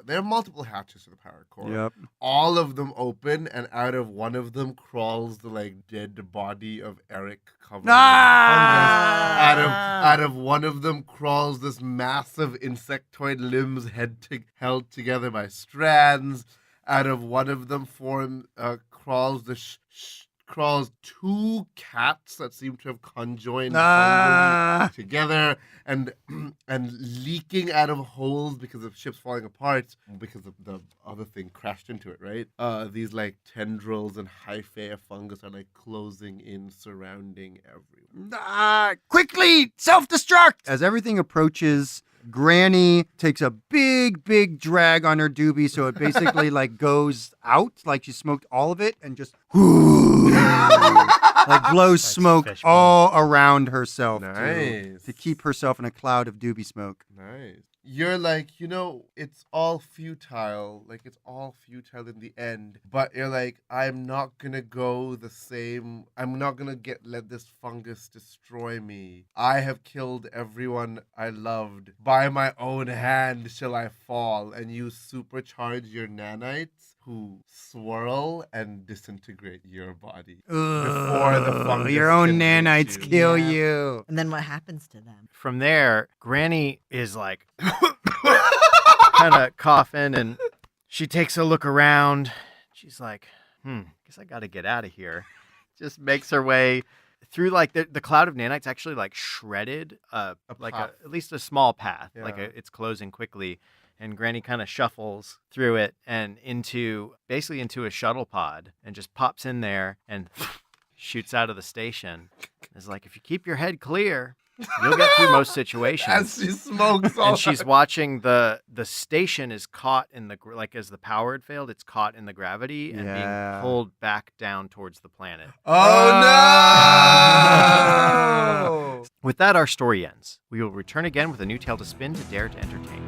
there are multiple hatches to the power core. Yep. All of them open, and out of one of them crawls the like dead body of Eric covered in fungus. Out of one of them crawls this massive insectoid limbs held together by strands. Out of one of them crawls the crawls two cats that seem to have conjoined together and leaking out of holes because of ships falling apart because of the other thing crashed into it, right? These like tendrils and hyphae of fungus are like closing in, surrounding everyone. Quickly, self-destruct! As everything approaches, Granny takes a big drag on her doobie, so it basically like goes out, like she smoked all of it, and just like blows smoke fishbowl. all around herself Nice. to keep herself in a cloud of doobie smoke. Nice. You're like, it's all futile. Like, it's all futile in the end. But you're like, I'm not gonna go the same. I'm not gonna let this fungus destroy me. I have killed everyone I loved. By my own hand shall I fall. And you supercharge your nanites who swirl and disintegrate your body. Before the fungus your own can reach nanites you. kill Yeah. you. And then what happens to them? From there, Granny is like kind of coughing, and she takes a look around. She's like, guess I got to get out of here. Just makes her way through like the cloud of nanites actually like shredded like path. at least a small path. Yeah. Like it's closing quickly. And Granny kind of shuffles through it and basically into a shuttle pod and just pops in there and shoots out of the station. It's like, if you keep your head clear, you'll get through most situations. As she smokes all And she's watching the station is caught in the like as the power had failed, it's caught in the gravity and Yeah. being pulled back down towards the planet. Oh no! With that, our story ends. We will return again with a new tale to spin to dare to entertain.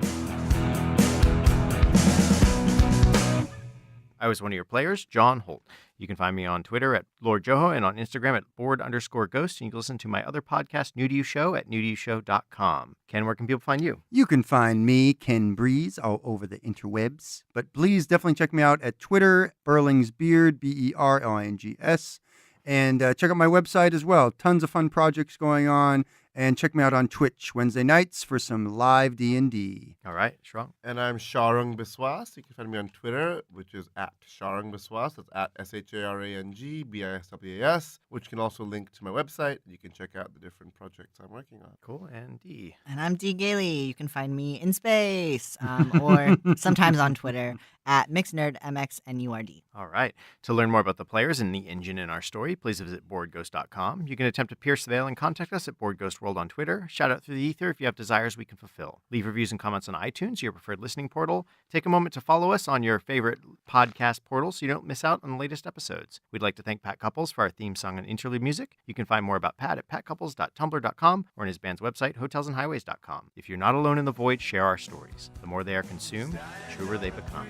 I was one of your players, John Holt. You can find me on Twitter at Lord Joho and on Instagram at board_ghost. And you can listen to my other podcast, New to You Show, at newtoyoushow.com. Ken, where can people find you? You can find me, Ken Breeze, all over the interwebs. But please definitely check me out at Twitter, Berlingsbeard, Berlings. And check out my website as well. Tons of fun projects going on. And check me out on Twitch Wednesday nights for some live D&D. All right, Shrunk. And I'm Sharang Biswas. You can find me on Twitter, which is at Sharang Biswas. That's at SHARANGBISWAS, which can also link to my website. You can check out the different projects I'm working on. Cool. And D. And I'm D. Gailey. You can find me in space or sometimes on Twitter at MixedNerdMXNURD. All right. To learn more about the players and the engine in our story, please visit boardghost.com. You can attempt to pierce the veil and contact us at BoardGhostWorld on Twitter. Shout out through the ether if you have desires we can fulfill. Leave reviews and comments on iTunes, your preferred listening portal. Take a moment to follow us on your favorite podcast portal so you don't miss out on the latest episodes. We'd like to thank Pat Couples for our theme song and interlude music. You can find more about Pat at patcouples.tumblr.com or on his band's website, hotelsandhighways.com. If you're not alone in the void, share our stories. The more they are consumed, the truer they become.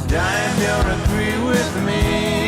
Dying, you'll agree with me.